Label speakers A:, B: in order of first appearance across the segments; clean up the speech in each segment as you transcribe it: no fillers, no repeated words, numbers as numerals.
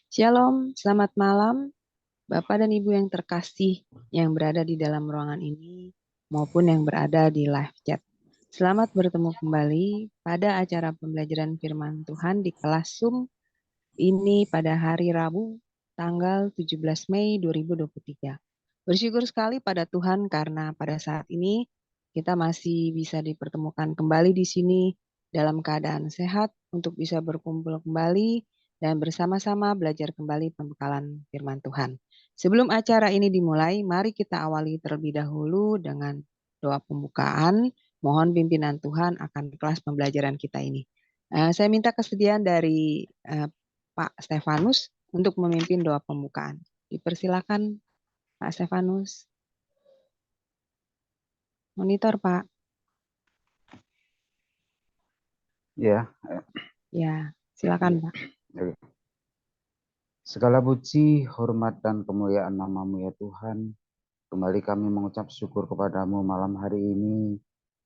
A: Shalom, selamat malam Bapak dan Ibu yang terkasih yang berada di dalam ruangan ini maupun yang berada di live chat. Selamat bertemu kembali pada acara pembelajaran firman Tuhan di kelas Zoom ini pada hari Rabu tanggal 17 Mei 2023. Bersyukur sekali pada Tuhan karena pada saat ini kita masih bisa dipertemukan kembali di sini dalam keadaan sehat untuk bisa berkumpul kembali dan bersama-sama belajar kembali pembekalan firman Tuhan. Sebelum acara ini dimulai, mari kita awali terlebih dahulu dengan doa pembukaan. Mohon pimpinan Tuhan akan kelas pembelajaran kita ini. Saya minta kesediaan dari Pak Stefanus untuk memimpin doa pembukaan. Dipersilakan Pak Stefanus. Monitor Pak.
B: Ya,
A: Ya, silakan Pak.
B: segala puji, hormat, dan kemuliaan nama-Mu ya Tuhan. Kembali kami mengucap syukur kepadamu malam hari ini.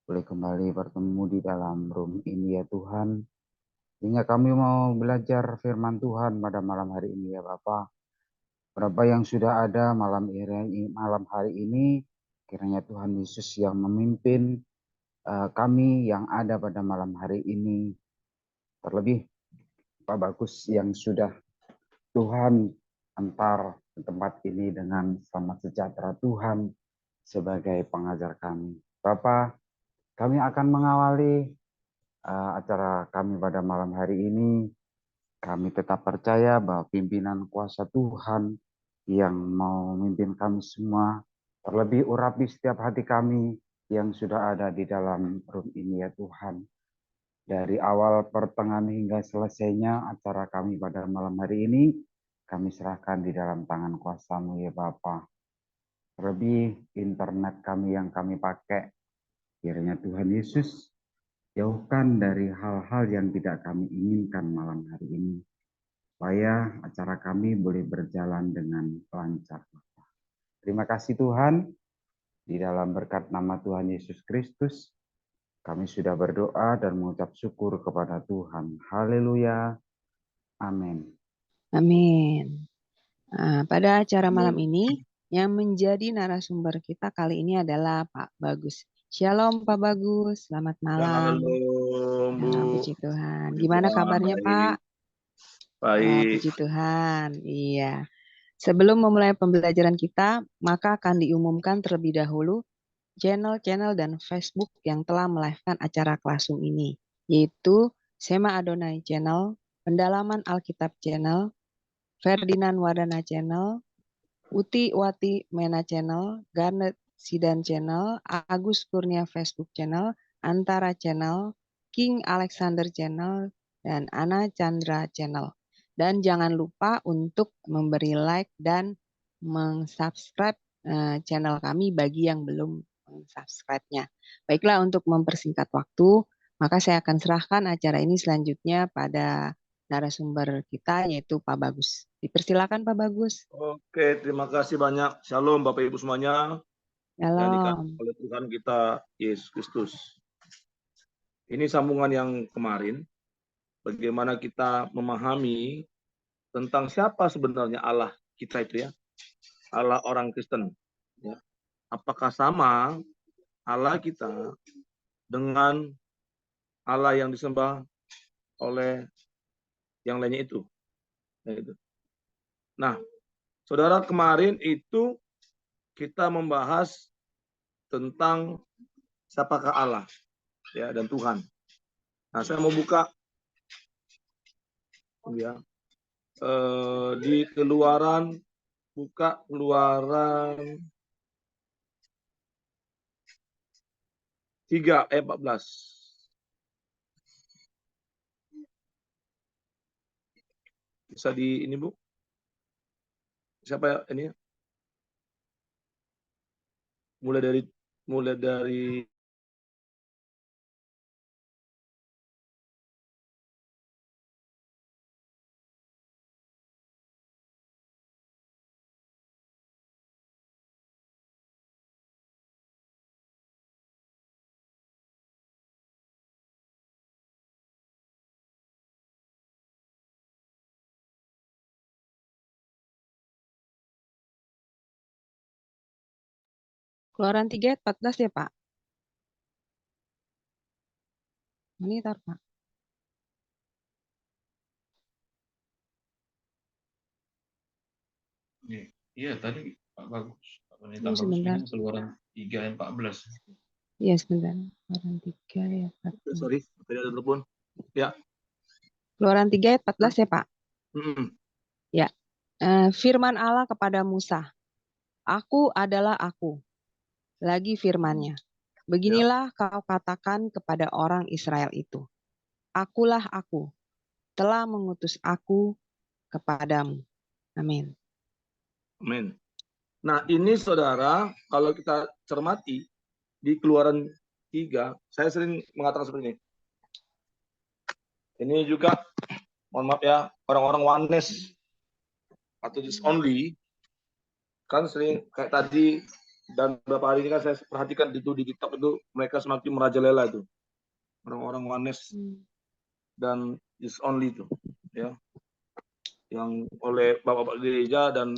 B: Boleh kembali bertemu di dalam room ini ya Tuhan. Hingga kami mau belajar firman Tuhan pada malam hari ini ya Bapa. Berapa yang sudah ada malam hari ini, kiranya Tuhan Yesus yang memimpin kami yang ada pada malam hari ini. Terlebih Pak Bagus yang sudah Tuhan antar ke tempat ini dengan selamat sejahtera Tuhan sebagai pengajar kami. Bapak, kami akan mengawali acara kami pada malam hari ini. Kami tetap percaya bahwa pimpinan kuasa Tuhan yang mau memimpin kami semua, terlebih urapi setiap hati kami yang sudah ada di dalam room ini ya Tuhan. Dari awal pertengahan hingga selesainya acara kami pada malam hari ini, kami serahkan di dalam tangan kuasa-Mu ya Bapa. Terlebih internet kami yang kami pakai, kiranya Tuhan Yesus jauhkan dari hal-hal yang tidak kami inginkan malam hari ini. Supaya acara kami boleh berjalan dengan lancar. Terima kasih Tuhan, di dalam berkat nama Tuhan Yesus Kristus, kami sudah berdoa dan mengucap syukur kepada Tuhan. Haleluya. Amin.
A: Amin. Pada acara malam ini, yang menjadi narasumber kita kali ini adalah Pak Bagus. Shalom Pak Bagus, selamat malam.
C: Shalom Bu.
A: Puji Tuhan.
C: Puji
A: Gimana
C: Tuhan,
A: kabarnya Pak?
C: Baik.
A: Puji Tuhan. Iya. Sebelum memulai pembelajaran kita, maka akan diumumkan terlebih dahulu channel-channel dan Facebook yang telah melive-kan acara Classroom ini, yaitu Sema Adonai Channel, Pendalaman Alkitab Channel, Ferdinand Wadana Channel, Uti Wati Mena Channel, Garnet Sidan Channel, Agus Kurnia Facebook Channel, Antara Channel, King Alexander Channel, dan Ana Chandra Channel. Dan jangan lupa untuk memberi like dan meng-subscribe channel kami bagi yang belum meng-subscribe-nya. Baiklah, untuk mempersingkat waktu, maka saya akan serahkan acara ini selanjutnya pada narasumber kita yaitu Pak Bagus. Dipersilakan Pak Bagus.
C: Oke, terima kasih banyak. Shalom Bapak Ibu semuanya. Yang dikasihi
A: Shalom.
C: oleh Tuhan kita Yesus Kristus. Ini sambungan yang kemarin, bagaimana kita memahami tentang siapa sebenarnya Allah kita itu ya, Allah orang Kristen. Ya. Apakah sama Allah kita dengan Allah yang disembah oleh yang lainnya itu? Nah, saudara, kemarin itu kita membahas tentang siapakah Allah ya dan Tuhan. Nah, saya mau buka ya di Keluaran, buka Keluaran 3 ayat 14. Bisa di ini Bu? Siapa ini? Mulai dari
A: Keluaran 3 ayat 14 ya, Pak? Monitor, Pak.
D: Iya, tadi Pak Bagus. Pak Pendeta
A: Ini
D: Bagus
A: sebentar.
D: bilang Keluaran 3 ayat 14.
A: Iya, sebentar. Keluaran 3 ayat 14.
C: Sorry, tadi ada telepon. Ya.
A: Keluaran 3 ayat 14 ya, Pak?
C: Mm-mm.
A: Ya. Firman Allah kepada Musa, Aku adalah aku. Lagi firmannya. Beginilah kau katakan kepada orang Israel itu. Akulah aku. Telah mengutus aku kepadamu. Amin.
C: Amin. Nah, ini saudara, kalau kita cermati di Keluaran 3, saya sering mengatakan seperti ini. Ini juga, mohon maaf ya, orang-orang oneness atau just only, kan sering kayak tadi dan beberapa hari ini kan saya perhatikan itu di TikTok itu mereka semakin merajalela itu. Orang-orang oneness dan just only itu, ya. Yang oleh bapak-bapak gereja dan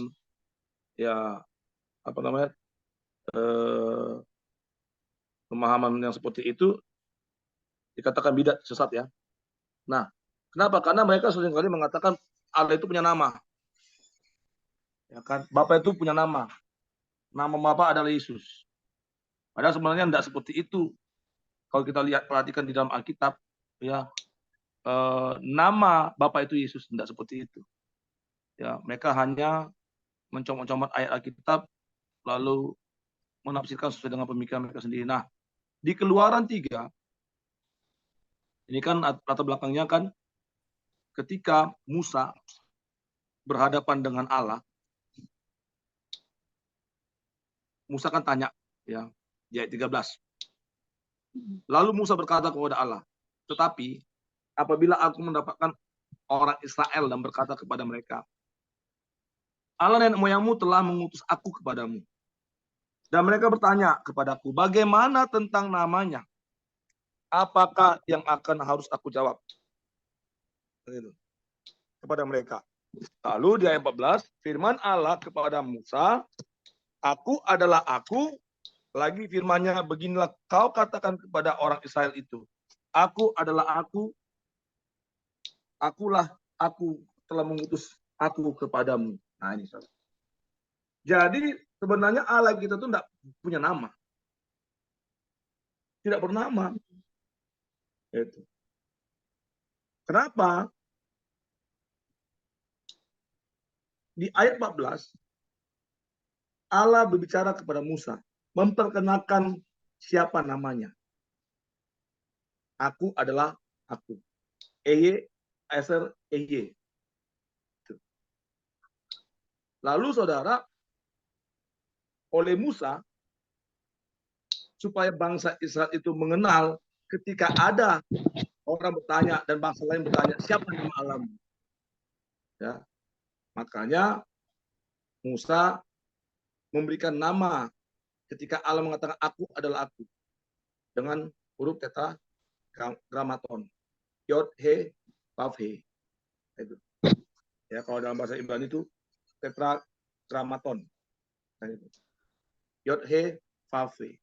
C: ya apa namanya pemahaman yang seperti itu dikatakan bidat sesat ya. Nah, kenapa? Karena mereka seringkali mengatakan Allah itu punya nama, ya kan? Bapak itu punya nama. Nama Bapak adalah Yesus. Padahal sebenarnya tidak seperti itu. Kalau kita lihat perhatikan di dalam Alkitab, ya nama Bapak itu Yesus, tidak seperti itu. Ya, mereka hanya mencomot-comot ayat Alkitab lalu menafsirkan sesuai dengan pemikiran mereka sendiri. Nah, di Keluaran 3 ini kan latar belakangnya kan ketika Musa berhadapan dengan Allah, Musa kan tanya ya di ayat 13. Lalu Musa berkata kepada Allah, tetapi apabila aku mendapatkan orang Israel dan berkata kepada mereka, Allah nenek moyangmu telah mengutus aku kepadamu. Dan mereka bertanya kepadaku, bagaimana tentang namanya? Apakah yang akan harus aku jawab? Kepada mereka. Lalu di ayat 14, firman Allah kepada Musa, aku adalah aku. Lagi firmannya, beginilah kau katakan kepada orang Israel itu, aku adalah aku, akulah aku telah mengutus aku kepadamu. Nah ini saudara. Jadi sebenarnya Allah kita itu tidak punya nama. Tidak bernama. Itu. Kenapa? Di ayat 14, Allah berbicara kepada Musa, memperkenalkan siapa namanya. Aku adalah aku. Eye, Eser, Eye. Lalu saudara, oleh Musa, supaya bangsa Israel itu mengenal ketika ada orang bertanya dan bangsa lain bertanya, siapa nama Allahmu? Ya, makanya Musa memberikan nama ketika Allah mengatakan aku adalah aku dengan huruf tetragrammaton. Yod, He, Vav, He. Itu. Ya, kalau dalam bahasa Ibrani itu tetragrammaton. Yod, He, Vav, He.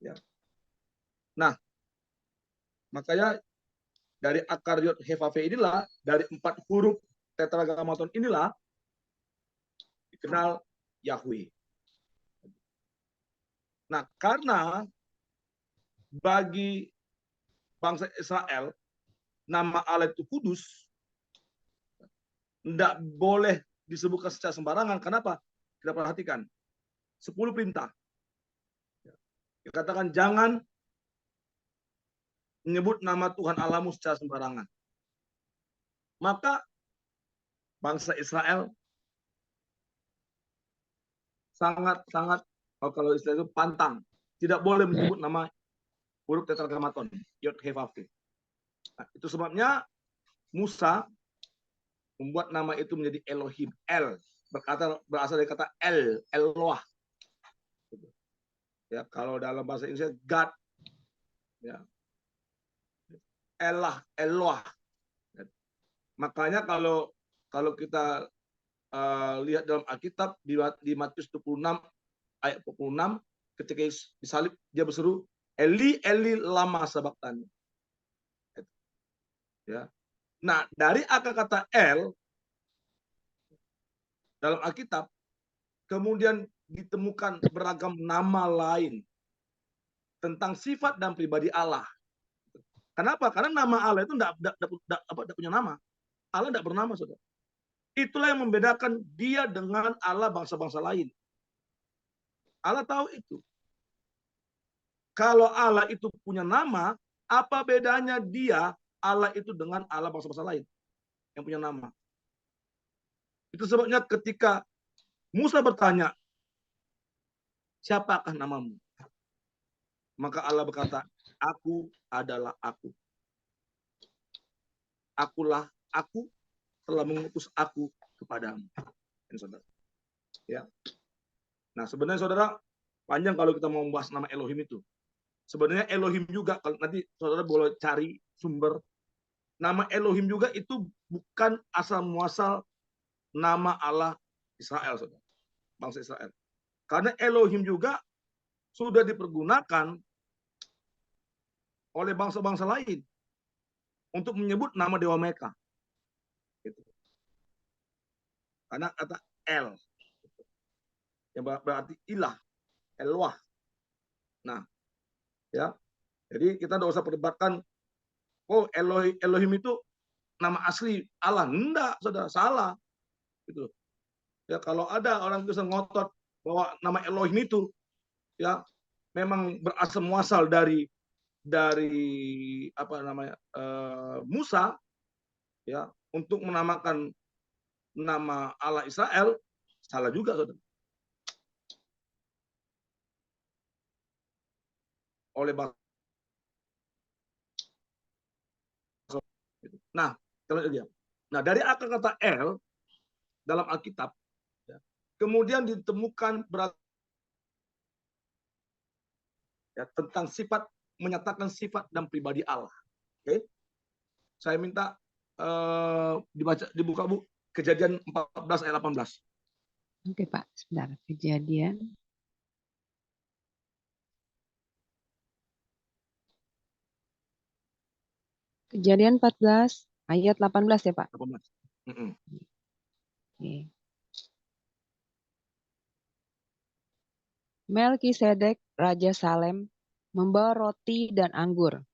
C: Ya. Nah, makanya dari akar Yod, He, Vav, He inilah, dari 4 huruf tetragrammaton inilah dikenal Yahweh. Nah, karena bagi bangsa Israel nama Allah itu kudus, tidak boleh disebutkan secara sembarangan. Kenapa? Kita perhatikan 10 perintah. Dikatakan jangan menyebut nama Tuhan Allahmu secara sembarangan. Maka bangsa Israel sangat-sangat, kalau istilah itu pantang, tidak boleh menyebut nama huruf tetragrammaton, Yod, He, Vav, He. Nah, itu sebabnya Musa membuat nama itu menjadi Elohim. El berasal dari kata Eloah. Ya, kalau dalam bahasa Indonesia God, ya, Eloah. Makanya kalau kita lihat dalam Alkitab di Matius 26 ayat 46, ketika disalib dia berseru, Eli Eli lama sabachthani. Ya. Nah, dari akar kata El dalam Alkitab kemudian ditemukan beragam nama lain tentang sifat dan pribadi Allah. Kenapa? Karena nama Allah itu tidak punya nama. Allah tidak bernama, saudara. Itulah yang membedakan dia dengan Allah bangsa-bangsa lain. Allah tahu itu. Kalau Allah itu punya nama, apa bedanya dia, Allah itu dengan Allah bangsa-bangsa lain yang punya nama? Itu sebabnya ketika Musa bertanya, siapakah namamu? Maka Allah berkata, aku adalah aku. Akulah aku, telah mengutus aku kepadamu. Saudara. Ya. Nah, sebenarnya saudara, panjang kalau kita mau membahas nama Elohim itu. Sebenarnya Elohim juga, kalau nanti saudara boleh cari sumber, nama Elohim juga itu bukan asal muasal nama Allah Israel, saudara. Bangsa Israel. Karena Elohim juga sudah dipergunakan oleh bangsa-bangsa lain untuk menyebut nama dewa mereka. Gitu. Karena kata El, yang berarti ilah, Eloah. Nah, ya, jadi kita tidak usah perdebatkan, oh Elohim itu nama asli Allah. Enggak, saudara, salah. Gitu. Ya, kalau ada orang bisa ngotot bahwa nama Elohim itu ya memang berasal muasal dari apa namanya Musa, ya, untuk menamakan nama Allah Israel, salah juga, saudara. Oleh bangsa. Nah, dia. Nah, dari akar kata El dalam Alkitab, ya, kemudian ditemukan ya, tentang sifat, menyatakan sifat dan pribadi Allah. Oke, saya minta dibuka Bu, Kejadian 14 ayat 18.
A: Oke Pak, sebentar. Kejadian. Kejadian 14 ayat 18 ya Pak?
C: 18.
A: Oke. Melkisedek, Raja Salem, membawa roti dan anggur.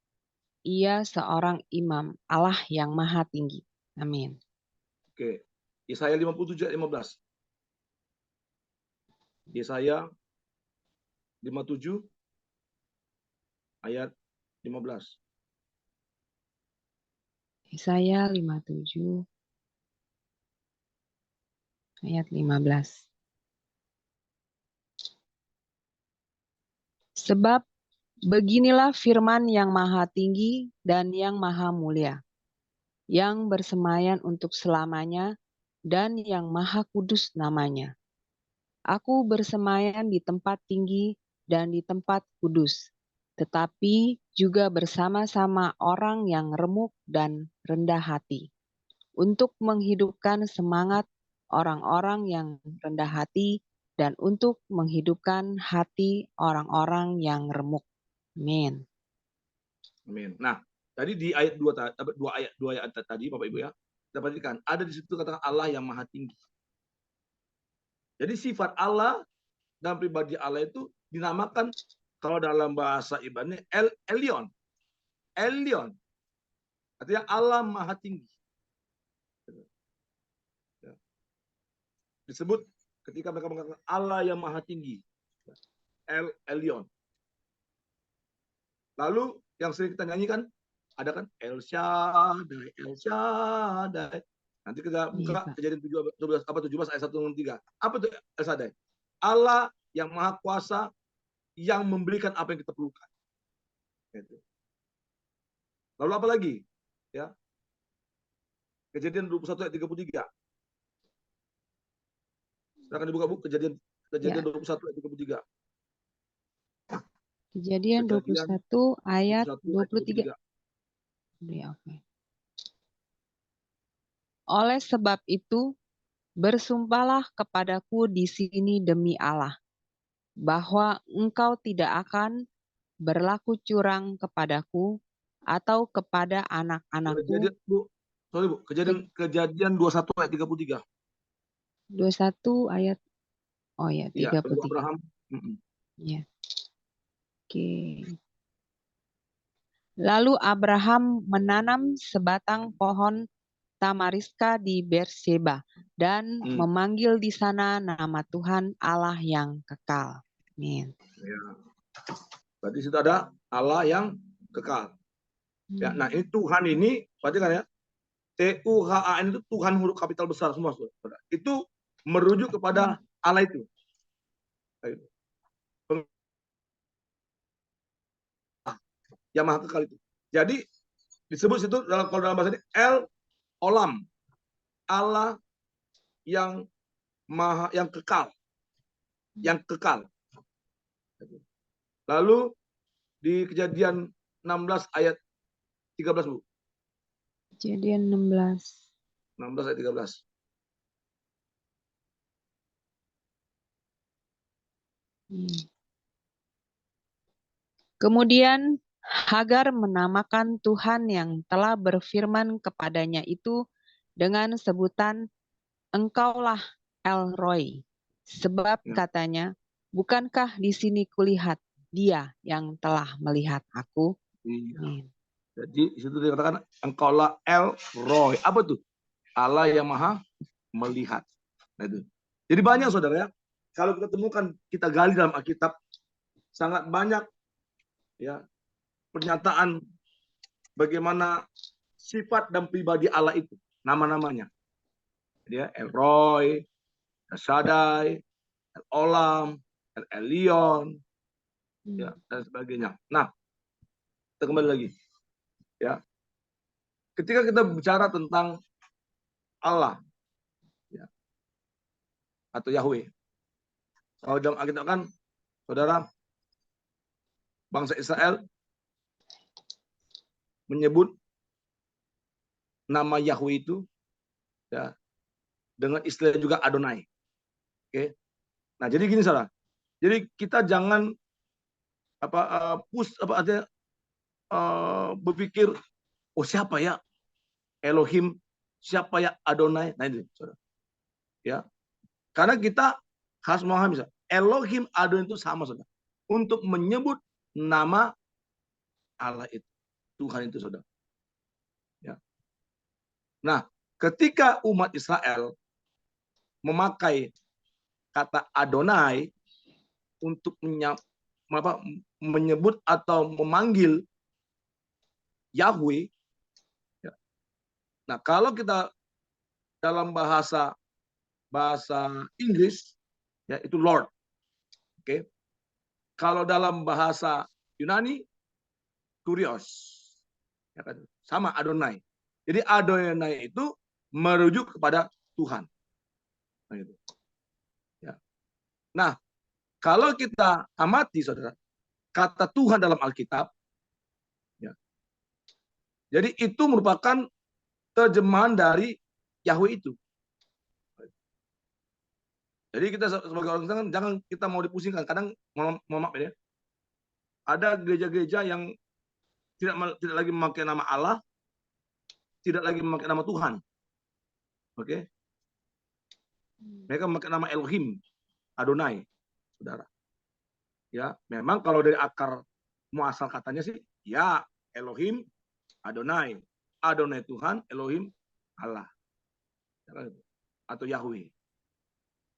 A: Ia seorang imam Allah yang maha tinggi. Amin.
C: Oke, Yesaya 57 ayat 15. Yesaya 57 ayat 15.
A: Yesaya 57 ayat 15. Sebab beginilah firman yang maha tinggi dan yang maha mulia, yang bersemayan untuk selamanya dan yang maha kudus namanya. Aku bersemayan di tempat tinggi dan di tempat kudus, tetapi juga bersama-sama orang yang remuk dan rendah hati, untuk menghidupkan semangat orang-orang yang rendah hati dan untuk menghidupkan hati orang-orang yang remuk. Amin.
C: Amin. Nah, tadi di ayat 2 ayat tadi Bapak Ibu ya, kita perhatikan ada di situ kata Allah yang maha tinggi. Jadi sifat Allah dan pribadi Allah itu dinamakan kalau dalam bahasa Ibrani Elyon. Elyon. Artinya Allah maha tinggi. Disebut ketika mereka mengatakan Allah yang maha tinggi. Elyon. Lalu yang sering kita nyanyikan ada kan El Shaddai, El Shaddai. Nanti kita buka Kejadian 17 ayat 1-3. Apa itu El Shaddai? Allah yang maha kuasa yang memberikan apa yang kita perlukan. Lalu apa lagi? Ya. Kejadian 21 ayat 33. Silakan dibuka Bu, Kejadian 21 ayat 33.
A: Kejadian 21 ayat 23. Ya, oke. Oleh sebab itu, bersumpahlah kepadaku di sini demi Allah, bahwa engkau tidak akan berlaku curang kepadaku atau kepada anak-anakku.
C: Kejadian, Bu. Sorry, Bu. Kejadian 21 ayat 33.
A: 21 ayat, oh ya,
C: Iya, Ibu
A: 33.
C: Abraham. Mm-mm.
A: Ya. Oke. Lalu Abraham menanam sebatang pohon tamariska di Berseba dan memanggil di sana nama Tuhan Allah yang kekal. Amin.
C: Ya. Berarti sudah ada Allah yang kekal. Ya, nah ini Tuhan ini, perhatikan ya, Tuhan itu Tuhan huruf kapital besar semua, saudara. Itu merujuk kepada Allah itu. Yang maha kekal itu. Jadi disebut situ kalau dalam bahasa ini El Olam, Allah yang maha, yang kekal, Lalu di Kejadian 16 ayat 13, Bu.
A: Kejadian 16.
C: 16 ayat 13.
A: Kemudian Hagar menamakan Tuhan yang telah berfirman kepadanya itu dengan sebutan Engkaulah El Roy. Sebab katanya, bukankah di sini kulihat Dia yang telah melihat aku?
C: Iya. Jadi di situ dikatakan Engkaulah El Roy. Apa tuh? Allah yang maha melihat. Nah, itu. Jadi banyak, saudara ya. Kalau kita temukan, kita gali dalam Alkitab, sangat banyak ya pernyataan bagaimana sifat dan pribadi Allah itu, nama-namanya. Dia El Roy, El Shaddai, El Olam, El Elyon, ya, dan sebagainya. Nah, kita kembali lagi. Ya, ketika kita bicara tentang Allah, ya, atau Yahweh, kalau dalam Alkitab kan, saudara, bangsa Israel menyebut nama Yahweh itu ya dengan istilah juga Adonai. Oke. Nah, jadi gini, saudara. Jadi kita jangan berpikir, oh siapa ya Elohim, siapa ya Adonai. Nah, itu, saudara. Ya. Karena kita harus memahami, Elohim Adonai itu sama, saudara. Untuk menyebut nama Allah itu, Tuhan itu, saudara. Ya. Nah, ketika umat Israel memakai kata Adonai untuk menyebut atau memanggil Yahweh, ya. Nah, kalau kita dalam bahasa Inggris, ya itu Lord. Oke. Kalau dalam bahasa Yunani, Kurios. Ya kan? Sama Adonai. Jadi Adonai itu merujuk kepada Tuhan. Nah, itu. Ya. Nah, kalau kita amati, saudara, kata Tuhan dalam Alkitab, ya, jadi itu merupakan terjemahan dari Yahweh itu. Jadi kita sebagai orang Kristen jangan kita mau dipusingkan. Kadang maaf ya, ada gereja-gereja yang tidak lagi memakai nama Allah, tidak lagi memakai nama Tuhan. Oke. Mereka memakai nama Elohim, Adonai, saudara. Ya, memang kalau dari akar muasal katanya sih, ya Elohim, Adonai, Adonai Tuhan, Elohim Allah, atau Yahweh.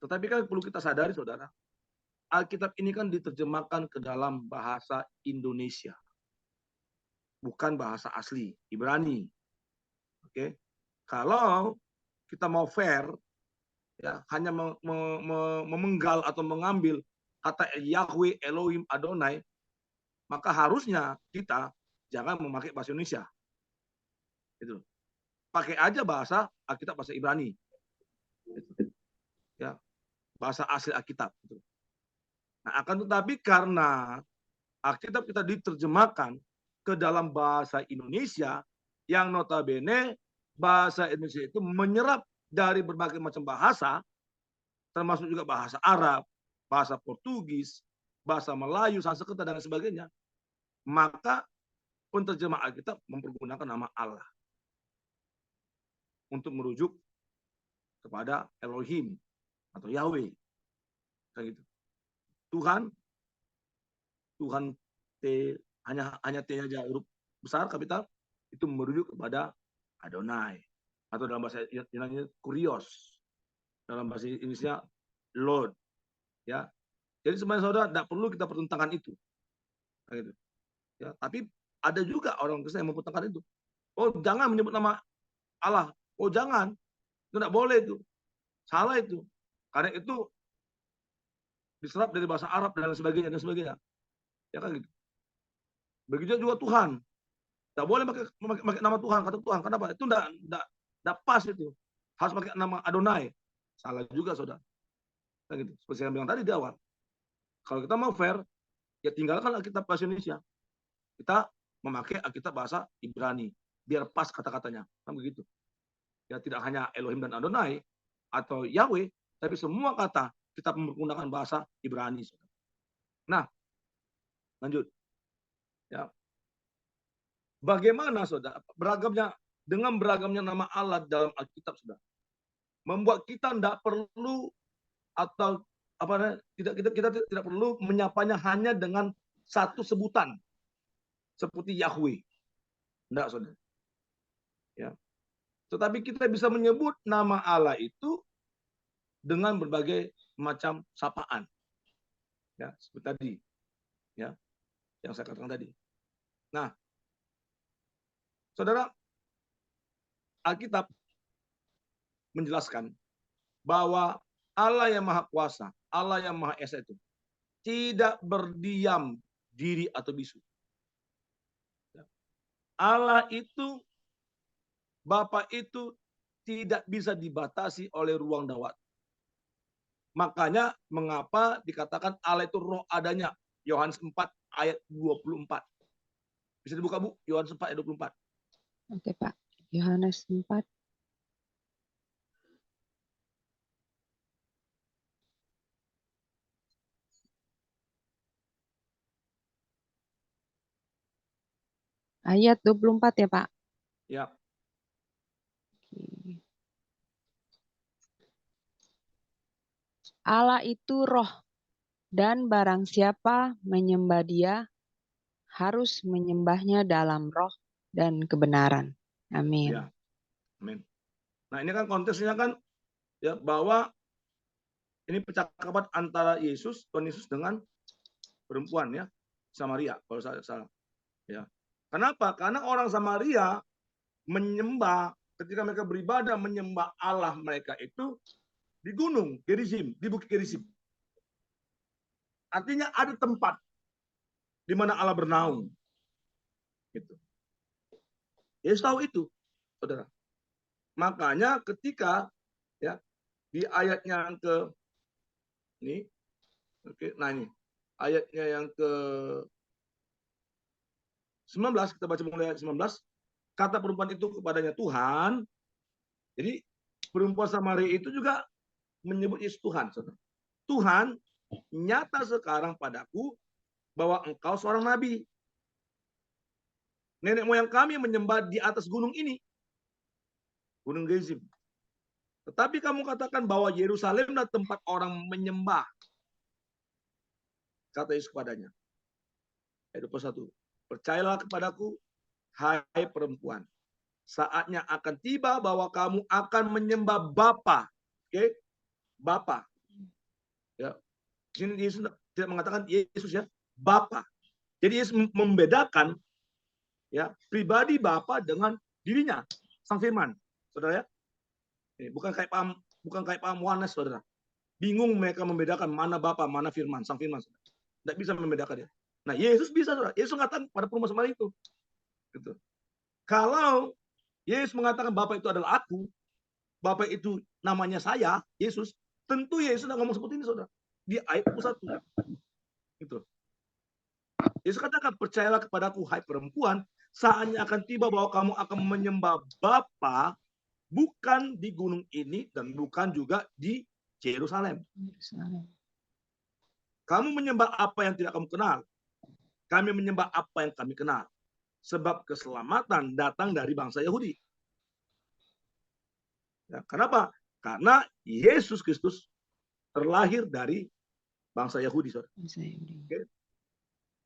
C: Tetapi kan perlu kita sadari, saudara, Alkitab ini kan diterjemahkan ke dalam bahasa Indonesia, bukan bahasa asli Ibrani. Oke, kalau kita mau fair, ya hanya memenggal atau mengambil kata Yahweh, Elohim, Adonai, maka harusnya kita jangan memakai bahasa Indonesia. Itu. Pakai aja bahasa Alkitab, bahasa Ibrani. Itu. Ya, bahasa asli Alkitab. Itu. Nah, akan tetapi karena Alkitab kita diterjemahkan ke dalam bahasa Indonesia, yang notabene bahasa Indonesia itu menyerap dari berbagai macam bahasa, termasuk juga bahasa Arab, bahasa Portugis, bahasa Melayu, Sanskerta, dan sebagainya, maka penterjemah Alkitab mempergunakan nama Allah untuk merujuk kepada Elohim atau Yahweh. Kayak gitu. Tuhan T, hanya T aja huruf besar kapital, itu merujuk kepada Adonai, atau dalam bahasa Yunani Kurios, dalam bahasa Inggrisnya Lord, ya. Jadi sebenarnya saudara tidak perlu kita pertentangkan itu, gitu. Ya, tapi ada juga orang Kristen yang mempertentangkan itu. Oh, jangan menyebut nama Allah. Oh, jangan, itu tidak boleh itu, salah itu, karena itu diserap dari bahasa Arab dan sebagainya dan sebagainya, ya kan gitu. Begitu juga Tuhan, tidak boleh pakai nama Tuhan, kata Tuhan. Kenapa? Itu tidak pas itu, harus pakai nama Adonai. Salah juga saudara. Nah, gitu. Seperti saya bilang tadi di awal, kalau kita mau fair, ya tinggalkan Alkitab bahasa Indonesia, kita memakai Alkitab bahasa Ibrani, biar pas kata-katanya, kan begitu. Ya, tidak hanya Elohim dan Adonai atau Yahweh, tapi semua kata kita menggunakan bahasa Ibrani. Nah, lanjut. Ya. Bagaimana saudara beragamnya nama Allah dalam Alkitab, saudara, membuat kita tidak perlu atau kita tidak perlu menyapanya hanya dengan satu sebutan seperti Yahweh. Tidak, saudara. Ya. Tetapi kita bisa menyebut nama Allah itu dengan berbagai macam sapaan. Ya, seperti tadi. Ya, yang saya katakan tadi. Nah, saudara, Alkitab menjelaskan bahwa Allah yang Maha Kuasa, Allah yang Maha Esa itu tidak berdiam diri atau bisu. Allah itu, Bapa itu tidak bisa dibatasi oleh ruang dan waktu. Makanya mengapa dikatakan Allah itu roh adanya. Yohanes 4 ayat 24. Bisa dibuka, Bu? Yohanes 4 ayat 24.
A: Oke, Pak. Yohanes 4. Ayat 24 ya, Pak?
C: Ya.
A: Allah itu roh, dan barang siapa menyembah Dia harus menyembahnya dalam roh dan kebenaran. Amin.
C: Ya. Amin. Nah, ini kan konteksnya kan ya, bahwa ini percakapan antara Tuhan Yesus dengan perempuan, ya, Samaria, kalau saya salah. Ya. Kenapa? Karena orang Samaria menyembah, ketika mereka beribadah menyembah Allah mereka itu di gunung Gerizim, di bukit Gerizim. Artinya ada tempat di mana Allah bernaung. Gitu. Yesus tahu itu, saudara. Makanya ketika ya di ayatnya yang ke ini, oke, nah ini ayatnya yang ke 19, kita baca mulai ayat 19, kata perempuan itu kepadanya Tuhan. Jadi perempuan Samaria itu juga menyebut Yesus Tuhan, saudara. Tuhan, nyata sekarang padaku bahwa engkau seorang nabi. Nenek moyang kami menyembah di atas gunung ini, gunung Gerizim. Tetapi kamu katakan bahwa Yerusalem adalah tempat orang menyembah. Kata Yesus kepadanya. Ayat 21. Percayalah kepadaku, hai perempuan. Saatnya akan tiba bahwa kamu akan menyembah Bapa. Oke? Bapa. Ya. Sini Yesus tidak mengatakan Yesus, ya, Bapa. Jadi Yesus membedakan ya pribadi Bapa dengan dirinya, Sang Firman. Saudara, ya. Bukan kayak paham oneness, saudara. Bingung mereka membedakan mana Bapa, mana Firman, Sang Firman. Saudara. Tidak bisa membedakan, ya. Nah, Yesus bisa, saudara. Yesus mengatakan pada perempuan Samaria itu. Gitu. Kalau Yesus mengatakan Bapa itu adalah aku, Bapa itu namanya saya, Yesus, tentu Yesus tidak ngomong seperti ini, saudara. Di ayat 21. Gitu. Yesus katakan, percayalah kepadaku, hai perempuan, saatnya akan tiba bahwa kamu akan menyembah Bapa, bukan di gunung ini dan bukan juga di Yerusalem. Kamu menyembah apa yang tidak kamu kenal. Kami menyembah apa yang kami kenal. Sebab keselamatan datang dari bangsa Yahudi. Ya, kenapa? Karena Yesus Kristus terlahir dari bangsa Yahudi. Saudara. Oke.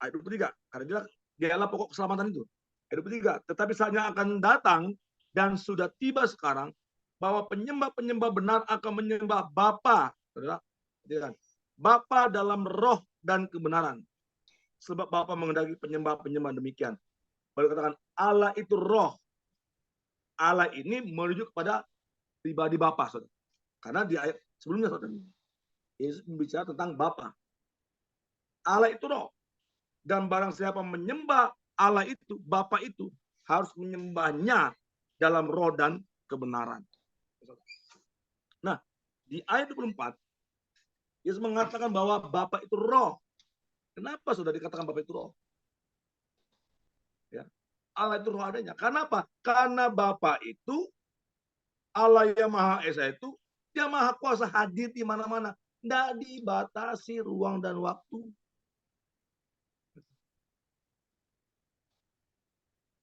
C: Ayat 23. Karena dialah pokok keselamatan itu. Ayat 23. Tetapi saatnya akan datang dan sudah tiba sekarang bahwa penyembah-penyembah benar akan menyembah Bapa. Saudara. Bapa dalam roh dan kebenaran. Sebab Bapa mengendaki penyembah-penyembah demikian. Baru katakan Allah itu roh. Allah ini merujuk kepada pribadi Bapa, saudara. Karena di ayat sebelumnya, saudara, Yesus berbicara tentang Bapa. Allah itu roh. Dan barang siapa menyembah Allah itu, Bapa itu, harus menyembahnya dalam roh dan kebenaran. Nah, di ayat 24, Yesus mengatakan bahwa Bapa itu roh. Kenapa sudah dikatakan Bapa itu roh? Ya. Allah itu roh adanya. Kenapa? Karena Bapa itu, Allah yang Maha Esa itu, dia Maha Kuasa hadir di mana-mana. Tidak dibatasi ruang dan waktu.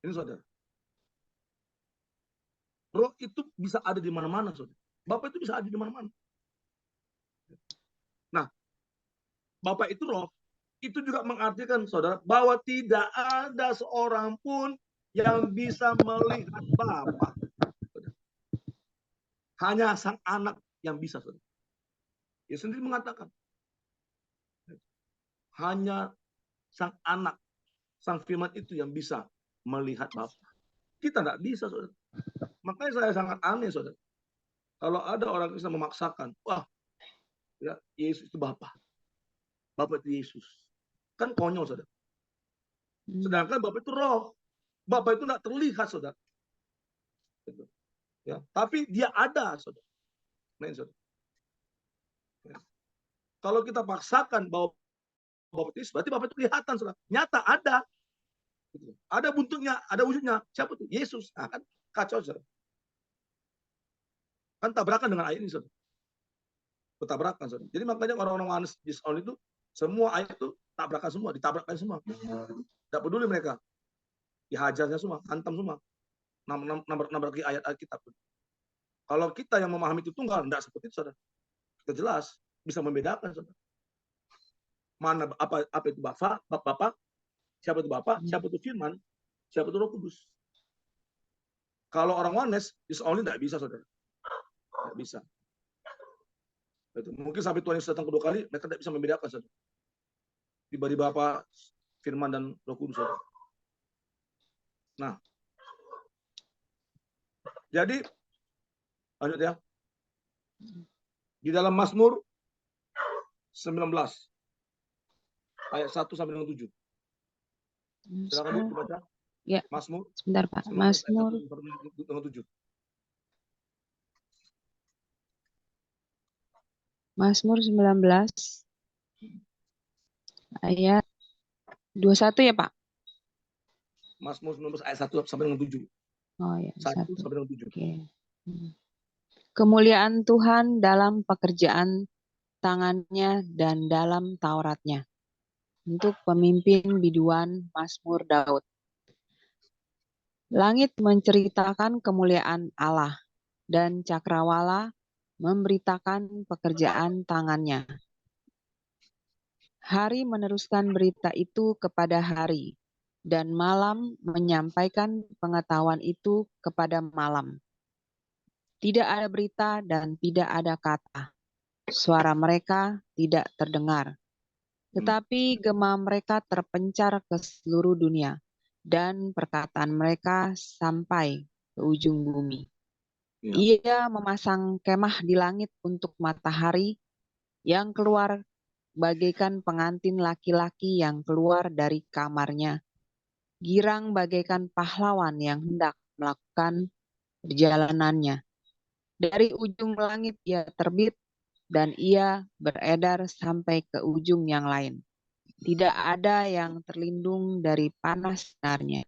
C: Ini saudara. Roh itu bisa ada di mana-mana, saudara. Bapa itu bisa ada di mana-mana. Nah, Bapa itu roh. Itu juga mengartikan, saudara, bahwa tidak ada seorang pun yang bisa melihat Bapa. Hanya sang anak yang bisa, saudara. Dia sendiri mengatakan. Hanya sang anak, sang firman itu yang bisa melihat Bapa. Kita tidak bisa, saudara. Makanya saya sangat aneh, saudara. Kalau ada orang Kristen memaksakan, wah, ya, Yesus itu Bapa. Bapa itu Yesus. Kan konyol, saudara. Sedangkan Bapa itu roh. Bapa itu tidak terlihat, saudara. Ya, tapi dia ada, saudara. Nah, saudara. Ya. Kalau kita paksakan bahwa Bapa itu, berarti Bapa itu kelihatan, saudara. Nyata ada. Ada bentuknya, ada wujudnya. Siapa itu? Yesus. Nah, kan kacau, saudara. Kan tabrakan dengan ayat ini, saudara. Tabrakan, saudara. Jadi makanya orang-orang disown itu semua ayat itu tabrakan semua, ditabrakkan semua. Tidak peduli mereka. Dihajarnya semua, hantam semua. Nabrak ayat Alkitab. Kalau kita yang memahami itu tunggal, tidak seperti itu, saudara. Kita jelas bisa membedakan, saudara. Mana apa itu Bapa, siapa itu Bapa, siapa itu Firman, siapa itu Roh Kudus. Kalau orang Oneness, disown tidak bisa, saudara. Tidak bisa. Mungkin sampai Tuhan Yesus datang kedua kali, mereka tidak bisa membedakan, saudara. Pribadi Bapa, Firman, dan Roh Kudus, saudara. Nah, jadi lanjut ya. Di dalam Mazmur 19 ayat 1 sampai dengan 7. Silakan dibaca.
A: Ya.
C: Mazmur.
A: Sebentar, Pak. Mazmur
C: 7.
A: Mazmur 19 ayat 21 ya, Pak?
C: Mazmur 19 ayat 1 sampai dengan 7.
A: Oh ya,
C: 1 sampai dengan 7.
A: Oke. Kemuliaan Tuhan dalam pekerjaan tangannya dan dalam Tauratnya. Untuk pemimpin biduan Mazmur Daud. Langit menceritakan kemuliaan Allah dan cakrawala memberitakan pekerjaan tangannya. Hari meneruskan berita itu kepada hari, dan malam menyampaikan pengetahuan itu kepada malam. Tidak ada berita dan tidak ada kata. Suara mereka tidak terdengar. Tetapi gema mereka terpencar ke seluruh dunia, dan perkataan mereka sampai ke ujung bumi. Ia memasang kemah di langit untuk matahari yang keluar bagaikan pengantin laki-laki yang keluar dari kamarnya. Girang bagaikan pahlawan yang hendak melakukan perjalanannya. Dari ujung langit ia terbit, dan ia beredar sampai ke ujung yang lain. Tidak ada yang terlindung dari panas sinarnya.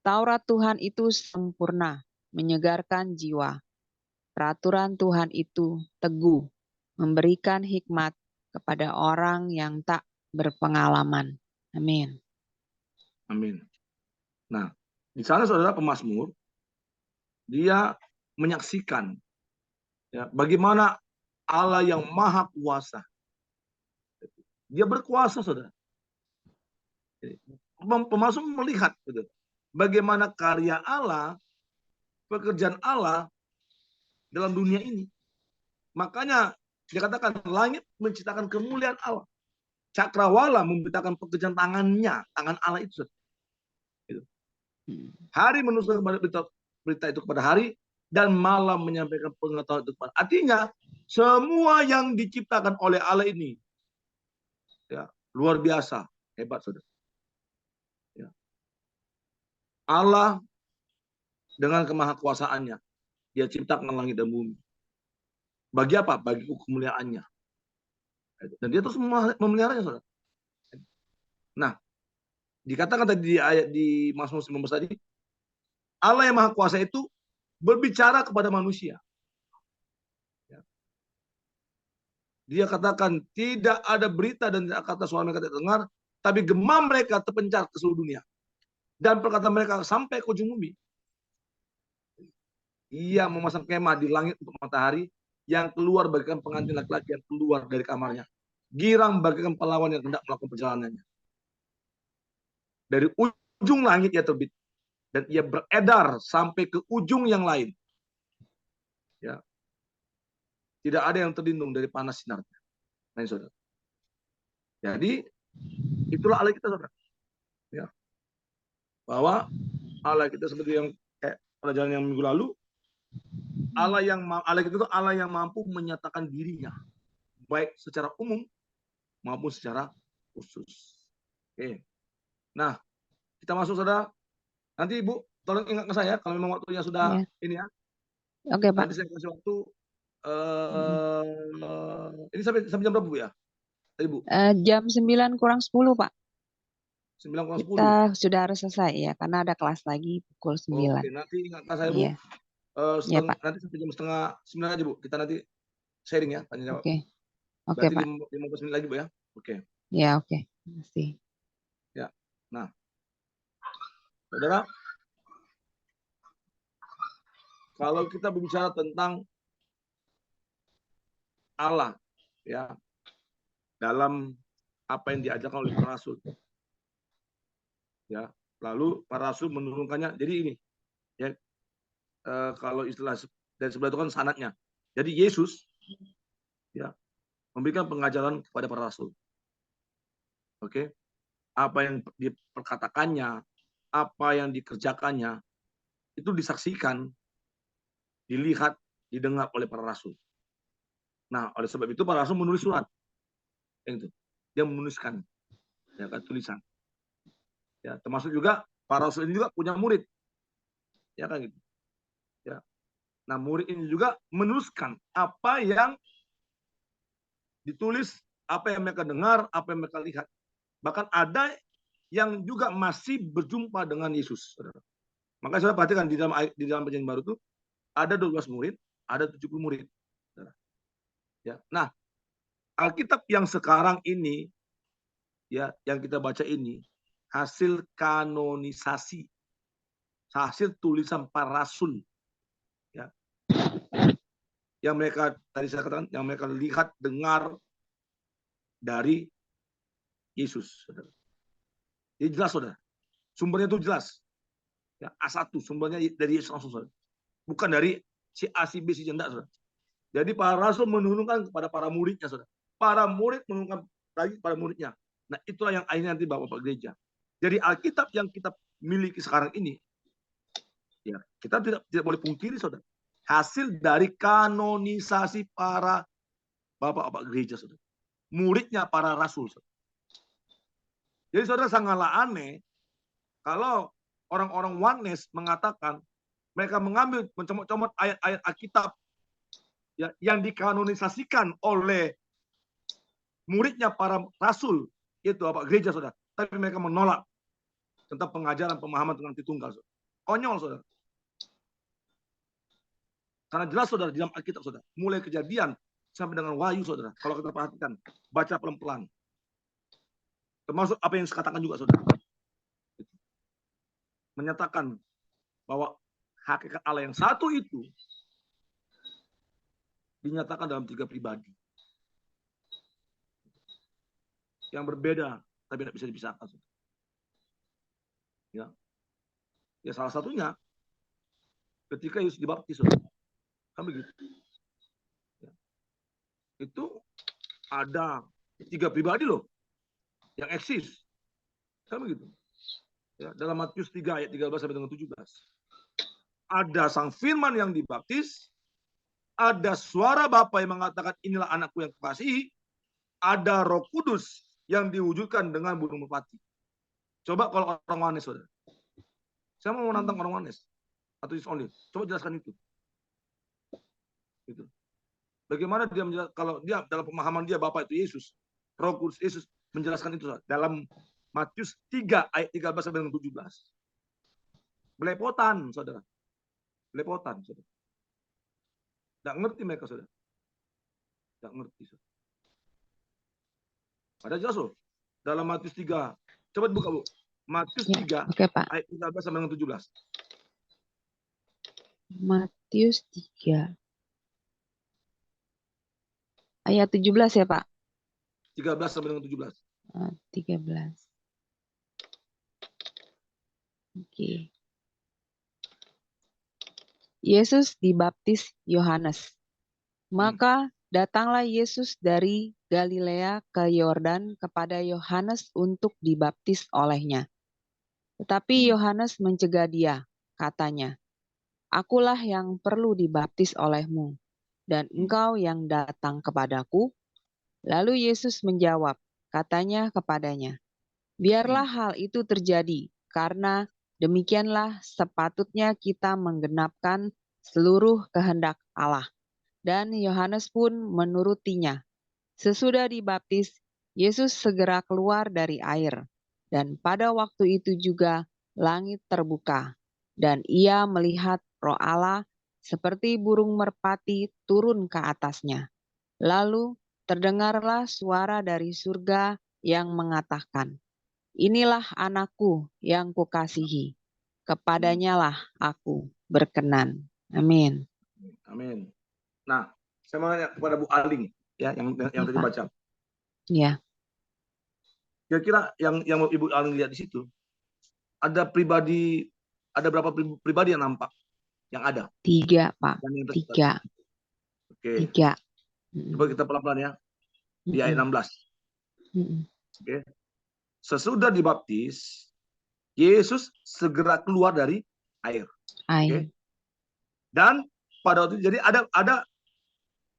A: Taurat Tuhan itu sempurna, menyegarkan jiwa. Peraturan Tuhan itu teguh, memberikan hikmat kepada orang yang tak berpengalaman. Amin.
C: Amin. Nah, di sana saudara pemazmur, dia menyaksikan ya, bagaimana Allah yang maha kuasa. Dia berkuasa, saudara. Pemazmur melihat gitu, bagaimana karya Allah, pekerjaan Allah dalam dunia ini. Makanya dikatakan langit menciptakan kemuliaan Allah. Cakrawala memberitakan pekerjaan tangannya, tangan Allah itu. Gitu. Hari menuliskan berita itu kepada hari, dan malam menyampaikan pengetahuan itu kepada. Artinya semua yang diciptakan oleh Allah ini ya, luar biasa, hebat, saudara. Ya. Allah dengan kemahakuasaannya, dia ciptakan langit dan bumi. Bagi apa? Bagi kemuliaannya. Dan dia terus memeliharanya, saudara. Nah, dikatakan tadi di ayat di Mazmur 19 tadi, Allah yang maha kuasa itu berbicara kepada manusia. Dia katakan tidak ada berita dan tidak kata suara mereka tidak dengar, tapi gema mereka terpencar ke seluruh dunia. Dan perkataan mereka sampai ke ujung bumi. Ia memasang kemah di langit untuk matahari, yang keluar bagikan pengantin laki-laki yang keluar dari kamarnya. Girang bagikan pahlawan yang hendak melakukan perjalanannya. Dari ujung langit ia terbit, dan ia beredar sampai ke ujung yang lain. Ya. Tidak ada yang terlindung dari panas sinarnya. Nah, saudara. Jadi itulah Allah kita, saudara. Ya. Bahwa Allah kita seperti yang pelajaran yang minggu lalu, Allah kita itu Allah yang mampu menyatakan dirinya, baik secara umum maupun secara khusus. Oke. Nah, kita masuk, saudara. Nanti Ibu tolong ingat ke saya kalau memang waktunya sudah ini ya.
A: Oke, Pak.
C: Nanti saya kasih waktu. Ini sampai jam berapa, Bu, ya? Tadi, Bu?
A: Jam 9 kurang 10, Pak.
C: 9 kurang 10.
A: Kita sudah harus selesai ya, karena ada kelas lagi pukul 9.
C: Oke, nanti ingatkan saya, Bu.
A: Iya. Iya, Pak.
C: Nanti sampai jam setengah 9 aja, Bu. Kita nanti sharing ya, tanya jawab.
A: Oke. Oke,
C: Berarti
A: Pak.
C: 15 menit lagi, Bu, ya. Oke.
A: Ya, oke. Terima kasih.
C: Ya. Nah, saudara, kalau kita berbicara tentang Allah, ya, dalam apa yang diajarkan oleh para rasul, ya, lalu para rasul menurunkannya. Jadi ini, ya, kalau istilah dari sebelah itu kan sanadnya. Jadi Yesus, ya, memberikan pengajaran kepada para rasul. Oke, apa yang diperkatakannya, apa yang dikerjakannya, itu disaksikan, dilihat, didengar oleh para rasul. Nah, oleh sebab itu para rasul menulis surat. Itu. Dia menuliskan, ya kan, tulisan. Ya, termasuk juga para rasul ini juga punya murid. Ya kan gitu. Ya. Nah, murid ini juga menuliskan apa yang ditulis, apa yang mereka dengar, apa yang mereka lihat. Bahkan ada yang juga masih berjumpa dengan Yesus. Makanya saudara perhatikan di dalam perjanjian baru itu ada 12 murid, ada 70 murid. Ya. Nah, Alkitab yang sekarang ini, ya, yang kita baca ini hasil kanonisasi, hasil tulisan para rasul, ya, yang mereka tadi saya katakan, yang mereka lihat, dengar dari Yesus, saudara. Jadi jelas, saudara, sumbernya itu jelas, ya, A1 sumbernya dari Yesus langsung, saudara. Bukan dari si A, si B, si C, saudara. Jadi para rasul menurunkan kepada para muridnya, saudara. Para murid menurunkan lagi pada muridnya. Nah, itulah yang akhirnya nanti Bapak gereja. Jadi Alkitab yang kita miliki sekarang ini, ya, kita tidak boleh pungkiri, saudara, hasil dari kanonisasi para Bapak-bapak gereja, saudara. Muridnya para rasul, saudara. Jadi saudara, sangatlah aneh kalau orang-orang oneness mengatakan mereka mengambil, mencomot-comot ayat-ayat Alkitab, ya, yang dikanonisasikan oleh muridnya para rasul, itu Bapak gereja, saudara. Tapi mereka menolak tentang pengajaran pemahaman tentang Tritunggal, saudara. Konyol, saudara. Karena jelas, saudara, di dalam Alkitab, saudara, mulai Kejadian sampai dengan Wahyu, saudara. Kalau kita perhatikan, baca pelan-pelan. Termasuk apa yang saya katakan juga, saudara. Menyatakan bahwa hakikat Allah yang satu itu dinyatakan dalam 3 pribadi. Yang berbeda, tapi tidak bisa dipisahkan. Ya, ya salah satunya ketika Yesus dibaptis, saudara. Kan begitu. Ya. Itu ada 3 pribadi loh yang eksis. Kan begitu. Ya, dalam Matius 3 ayat 13 sampai dengan 17. Ada Sang Firman yang dibaptis, ada suara Bapa yang mengatakan inilah anakku yang kukasihi, ada Roh Kudus yang diwujudkan dengan burung merpati. Coba kalau orang Wanes, saudara. Saya mau menantang orang Wanes atau Yesus only. Coba jelaskan itu. Gitu. Bagaimana dia menjelaskan, kalau dia dalam pemahaman dia Bapa itu Yesus, Roh Kudus Yesus menjelaskan itu, saudara. Dalam Matius 3 ayat 13 sampai dengan 17. Belepotan, saudara. Belepotan, saudara. Tidak ngerti mereka, saudara. Tidak ngerti, saudara. Ada jelas loh. Dalam Matius 3. Coba buka, Bu. Matius 3
A: Oke, Pak.
C: ayat 13 sampai dengan 17.
A: Matius 3 ayat 17 ya, Pak?
C: 13 sampai dengan 17.
A: 13. Oke. Yesus dibaptis Yohanes. Maka datanglah Yesus dari Galilea ke Yordan kepada Yohanes untuk dibaptis olehnya. Tetapi Yohanes mencegah dia, katanya, "Akulah yang perlu dibaptis olehmu, dan engkau yang datang kepadaku?" Lalu Yesus menjawab, katanya kepadanya, "Biarlah hal itu terjadi, karena demikianlah sepatutnya kita menggenapkan seluruh kehendak Allah." Dan Yohanes pun menurutinya. Sesudah dibaptis, Yesus segera keluar dari air, dan pada waktu itu juga langit terbuka, dan ia melihat Roh Allah seperti burung merpati turun ke atasnya. Lalu terdengarlah suara dari surga yang mengatakan, "Inilah anakku yang kukasihi, kepadanyalah aku berkenan." Amin.
C: Amin. Nah, saya mau nanya kepada Bu Aling ya, yang tadi
A: Pak.
C: baca.
A: Ya,
C: Kira-kira yang Ibu Aling lihat di situ, ada berapa pribadi yang nampak? Yang ada?
A: 3, Pak.
C: Yang
A: 3.
C: Oke.
A: 3.
C: Coba kita pelan-pelan ya. Di ayat 16. Oke. Sesudah dibaptis, Yesus segera keluar dari air. Oke. Dan pada waktu itu, jadi ada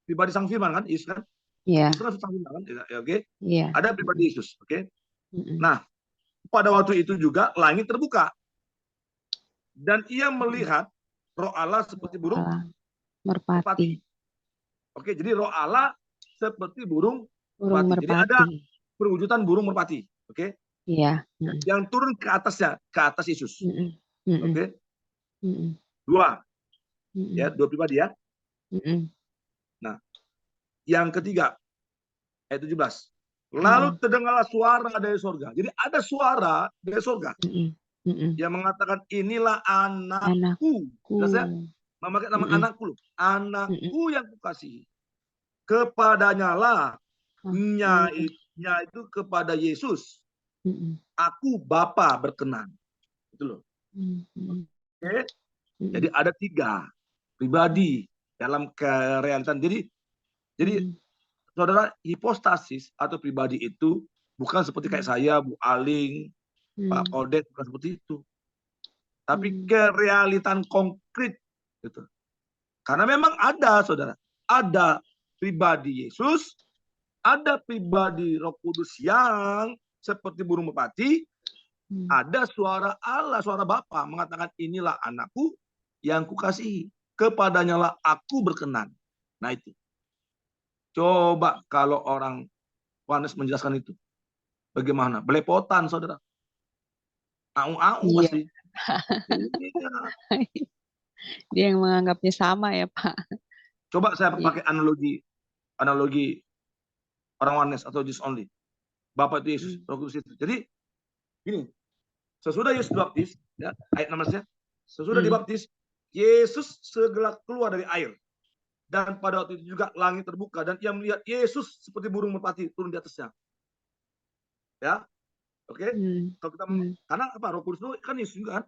C: pribadi Sang Firman kan, Yesus kan?
A: Iya.
C: Yesus kan Sang Firman kan? Ya, oke.
A: Iya.
C: Ada pribadi Yesus, oke. Nah, pada waktu itu juga langit terbuka. Dan ia melihat Roh Allah seperti burung merpati. Oke, jadi Roh Allah seperti burung merpati. Jadi ada perwujudan burung merpati, oke?
A: Iya.
C: Yang turun ke atasnya, ke atas Yesus. Oke. 2. Ya, 2 pribadi ya. Nah, yang ketiga ayat 17. Lalu terdengarlah suara dari surga. Jadi ada suara dari surga yang mengatakan inilah anakku. Jelas ya? Memakai nama anakku loh. Anakku yang kukasihi. Kepadanya lah, nya itu kepada Yesus. Aku Bapa berkenan. Itu loh. Oke. Jadi ada 3 pribadi dalam kerealitan. Jadi saudara, hipostasis atau pribadi itu bukan seperti kayak saya, Bu Aling, Pak Kodet, bukan seperti itu. Tapi kerealitan konkret gitu. Karena memang ada, saudara, ada pribadi Yesus, ada pribadi Roh Kudus yang seperti burung merpati, ada suara Allah, suara Bapa mengatakan inilah anakku yang kukasihi, kepadanya lah aku berkenan. Nah itu. Coba kalau orang Yohanes menjelaskan itu, bagaimana? Belepotan, saudara. Au-au pasti.
A: Dia yang menganggapnya sama ya, Pak.
C: Coba saya pakai analogi analogi orang oneness atau Jesus only. Bapa itu Yesus, Roh Kudus itu. Jadi gini, sesudah Yesus dibaptis, ya, ayat 16-nya, sesudah dibaptis, Yesus segera keluar dari air. Dan pada waktu itu juga langit terbuka dan ia melihat Yesus seperti burung merpati turun di atasnya. Ya, oke. Kalau kita karena apa? Roh Kudus itu kan Yesus juga kan.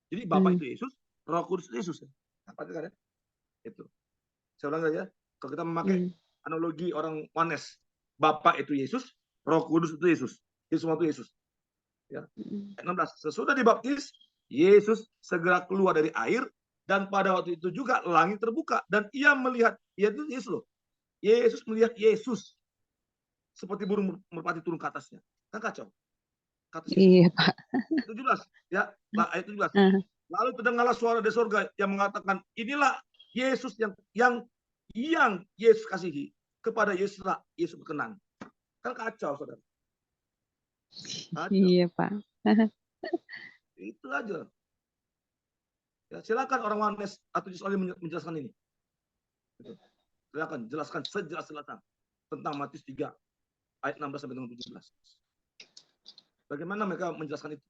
C: Jadi Bapa itu Yesus, Roh Kudus itu Yesus. Apa itu kan? Itu. Saya ulang saja. Kalau kita memakai analogi orang oneness, Bapa itu Yesus, Roh Kudus itu Yesus. Yesus itu Yesus. Ya. Ayat 16. Sesudah dibaptis, Yesus segera keluar dari air dan pada waktu itu juga langit terbuka dan ia melihat, yaitu Yesus loh. Yesus melihat Yesus seperti burung merpati turun ke atasnya. Kan kacau. Kata
A: Iya, Pak.
C: 17 ya, ayat 17. Lalu terdengarlah suara dari surga yang mengatakan, inilah Yesus yang Yesus kasihi, kepada Yesus lah Yesus berkenan. Kan kacau, saudara. Kacau.
A: Iya, Pak.
C: Itu aja. Ya, silakan orang oneness atau Jesus only menjelaskan ini. Silakan jelaskan sejelas-jelasnya tentang Matius 3 ayat 16 sampai dengan 17. Bagaimana mereka menjelaskan itu?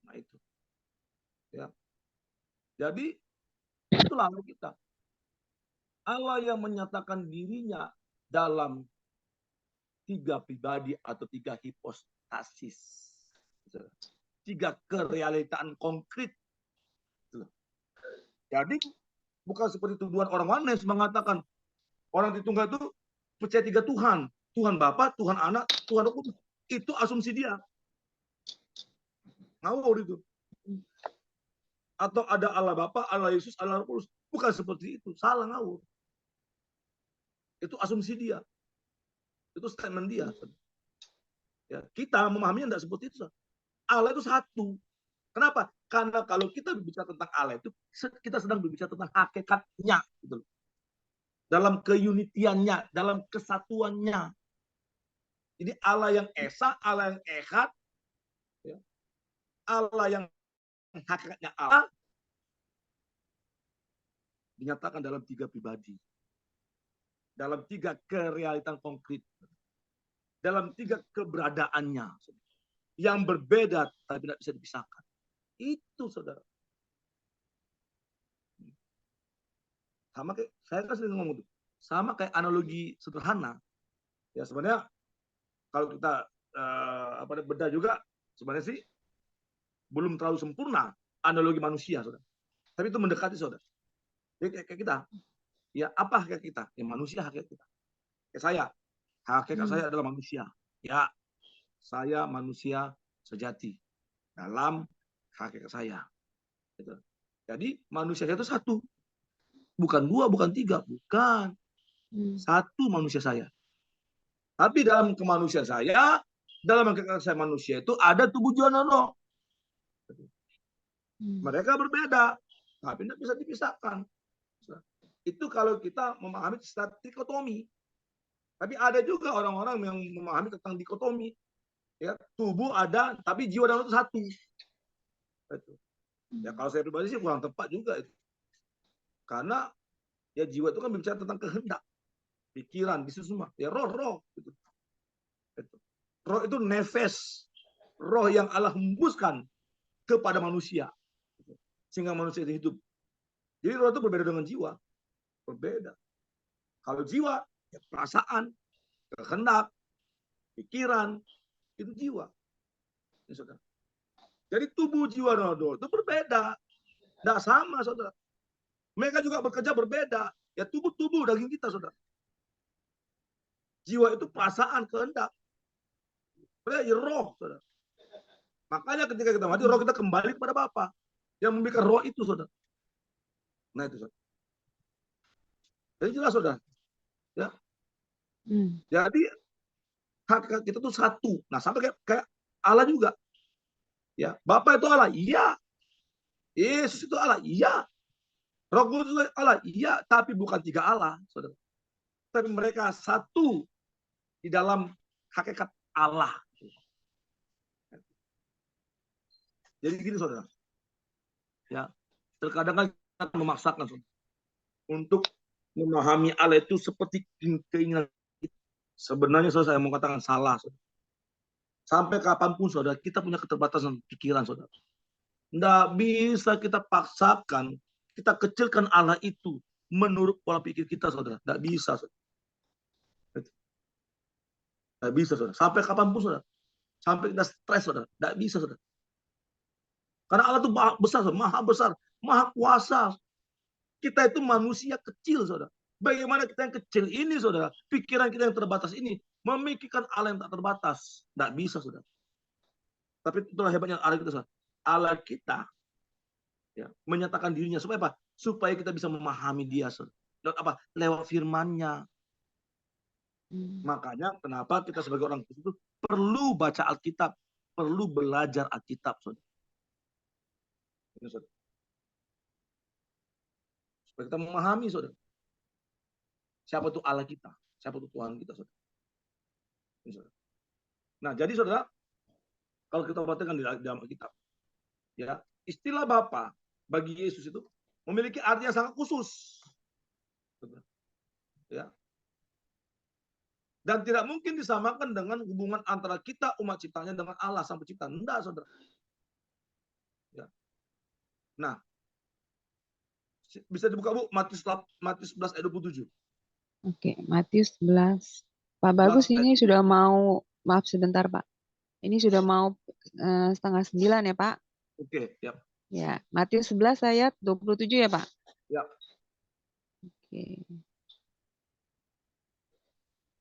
C: Nah itu. Ya. Jadi itulah kita. Allah yang menyatakan dirinya dalam 3 pribadi atau 3 hipostasis. 3 kerealitaan konkret. Jadi bukan seperti tuduhan orang oneness mengatakan orang Tritunggal itu percaya 3 Tuhan. Tuhan Bapa, Tuhan Anak, Tuhan Roh Kudus. Itu asumsi dia. Ngawur itu. Atau ada Allah Bapa, Allah Yesus, Allah Roh Kudus. Bukan seperti itu. Salah, ngawur. Itu asumsi dia. Itu statement dia. Ya, kita memahaminya tidak seperti itu. Allah itu satu. Kenapa? Karena kalau kita berbicara tentang Allah itu, kita sedang berbicara tentang hakikatnya. Gitu. Dalam keunitiannya, dalam kesatuannya. Jadi Allah yang esa, Allah yang ehad, ya. Allah yang hakikatnya Allah, dinyatakan dalam 3 pribadi. Dalam 3 kerealitan konkret. Dalam 3 keberadaannya. Yang berbeda, tapi tidak bisa dipisahkan. Itu, saudara. Sama kayak, saya kan sering ngomong itu. Sama kayak analogi sederhana. Ya sebenarnya, kalau kita bedah juga, sebenarnya sih, belum terlalu sempurna analogi manusia, saudara. Tapi itu mendekati, saudara. Jadi kayak kita. Ya, apa hakikat kita? Ya, manusia hakikat kita. Kayak saya. Hakikat saya adalah manusia. Ya, saya manusia sejati. Dalam hakikat saya. Gitu. Jadi, manusia itu satu. Bukan 2, bukan 3. Bukan. Satu manusia saya. Tapi dalam kemanusiaan saya, dalam hakikat saya manusia itu ada tubuh jiwa dan roh. Mereka berbeda. Tapi tidak bisa dipisahkan. Itu kalau kita memahami secara dikotomi. Tapi ada juga orang-orang yang memahami tentang dikotomi. Ya, tubuh ada, tapi jiwa dan roh itu satu. Itu. Ya kalau saya pribadi sih kurang tepat juga itu. Karena ya jiwa itu kan berbicara tentang kehendak, pikiran, itu semua. Ya roh. Gitu. Itu. Roh itu nefes. Roh yang Allah hembuskan kepada manusia. Sehingga manusia itu hidup. Jadi roh itu berbeda dengan jiwa. Berbeda. Kalau jiwa, ya perasaan, kehendak, pikiran, itu jiwa. Ya, saudara. Jadi tubuh, jiwa, dan roh itu berbeda. Tidak sama, saudara. Mereka juga bekerja berbeda. Ya tubuh daging kita, saudara. Jiwa itu perasaan, kehendak. Ya roh, saudara. Makanya ketika kita mati, roh kita kembali kepada Bapa yang memberikan roh itu, saudara. Nah itu, saudara. Jadi jelas, saudara. Ya. Jadi hakikat kita itu satu. Nah, sampai kayak Allah juga. Ya, Bapa itu Allah, iya. Yesus itu Allah, iya. Roh Kudus itu Allah, iya. Tapi bukan 3 Allah, saudara. Tapi mereka satu di dalam hakikat Allah. Jadi gini, saudara. Ya, terkadang kita memaksakan, saudara, untuk memahami Allah itu seperti keinginan kita. Sebenarnya saudara, saya mau katakan salah. Saudara. Sampai kapanpun saudara, kita punya keterbatasan pikiran saudara. Tidak bisa kita paksakan, kita kecilkan Allah itu menurut pola pikir kita saudara. Tidak bisa saudara. Tidak bisa saudara. Sampai kapanpun saudara. Sampai kita stres saudara. Tidak bisa saudara. Karena Allah itu maha besar, maha kuasa. Kita itu manusia kecil saudara. Bagaimana kita yang kecil ini saudara, pikiran kita yang terbatas ini memikirkan Allah yang tak terbatas. Tidak bisa saudara. Tapi itulah hebatnya Allah kita saudara. Allah kita ya, menyatakan dirinya supaya apa? Supaya kita bisa memahami dia saudara. Lewat apa? Lewat firman-Nya. Makanya kenapa kita sebagai orang Kristen itu perlu baca Alkitab, perlu belajar Alkitab saudara. Ini, saudara. Supaya kita memahami saudara. Siapa itu Allah kita? Siapa itu Tuhan kita saudara? Ini, saudara. Nah, jadi saudara, kalau kita perhatikan di dalam Alkitab, ya, istilah Bapa bagi Yesus itu memiliki arti yang sangat khusus. Saudara. Ya. Dan tidak mungkin disamakan dengan hubungan antara kita umat ciptanya dengan Allah sang pencipta. Enggak, saudara. Ya. Nah, bisa dibuka Bu, Matius 11 ayat 27.
A: Oke, Matius 11. Pak Bagus ini sudah mau, maaf sebentar Pak. Ini sudah mau 8:30 ya Pak.
C: Oke, ya.
A: Ya, Matius 11 ayat 27 ya Pak.
C: Ya.
A: Oke.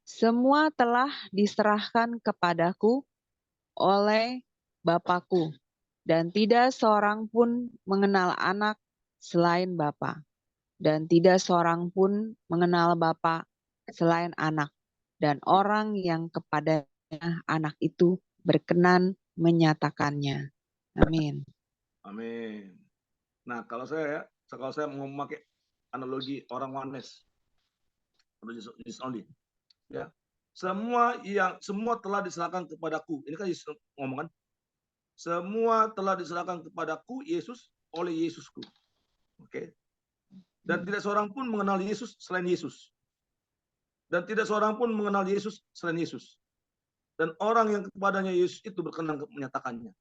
A: Semua telah diserahkan kepadaku oleh Bapakku, dan tidak seorang pun mengenal anak selain Bapa, dan tidak seorang pun mengenal Bapa selain anak, dan orang yang kepadanya anak itu berkenan menyatakannya. Amin.
C: Amin. Nah, kalau saya mau memakai analogi orang Oneness, ya, semua telah diserahkan kepadaku. Ini kan Yesus ngomong kan, semua telah diserahkan kepadaku Yesus oleh Yesusku. Oke. Dan tidak seorang pun mengenal Yesus selain Yesus. Dan tidak seorang pun mengenal Yesus selain Yesus. Dan orang yang kepadanya Yesus itu berkenan menyatakannya.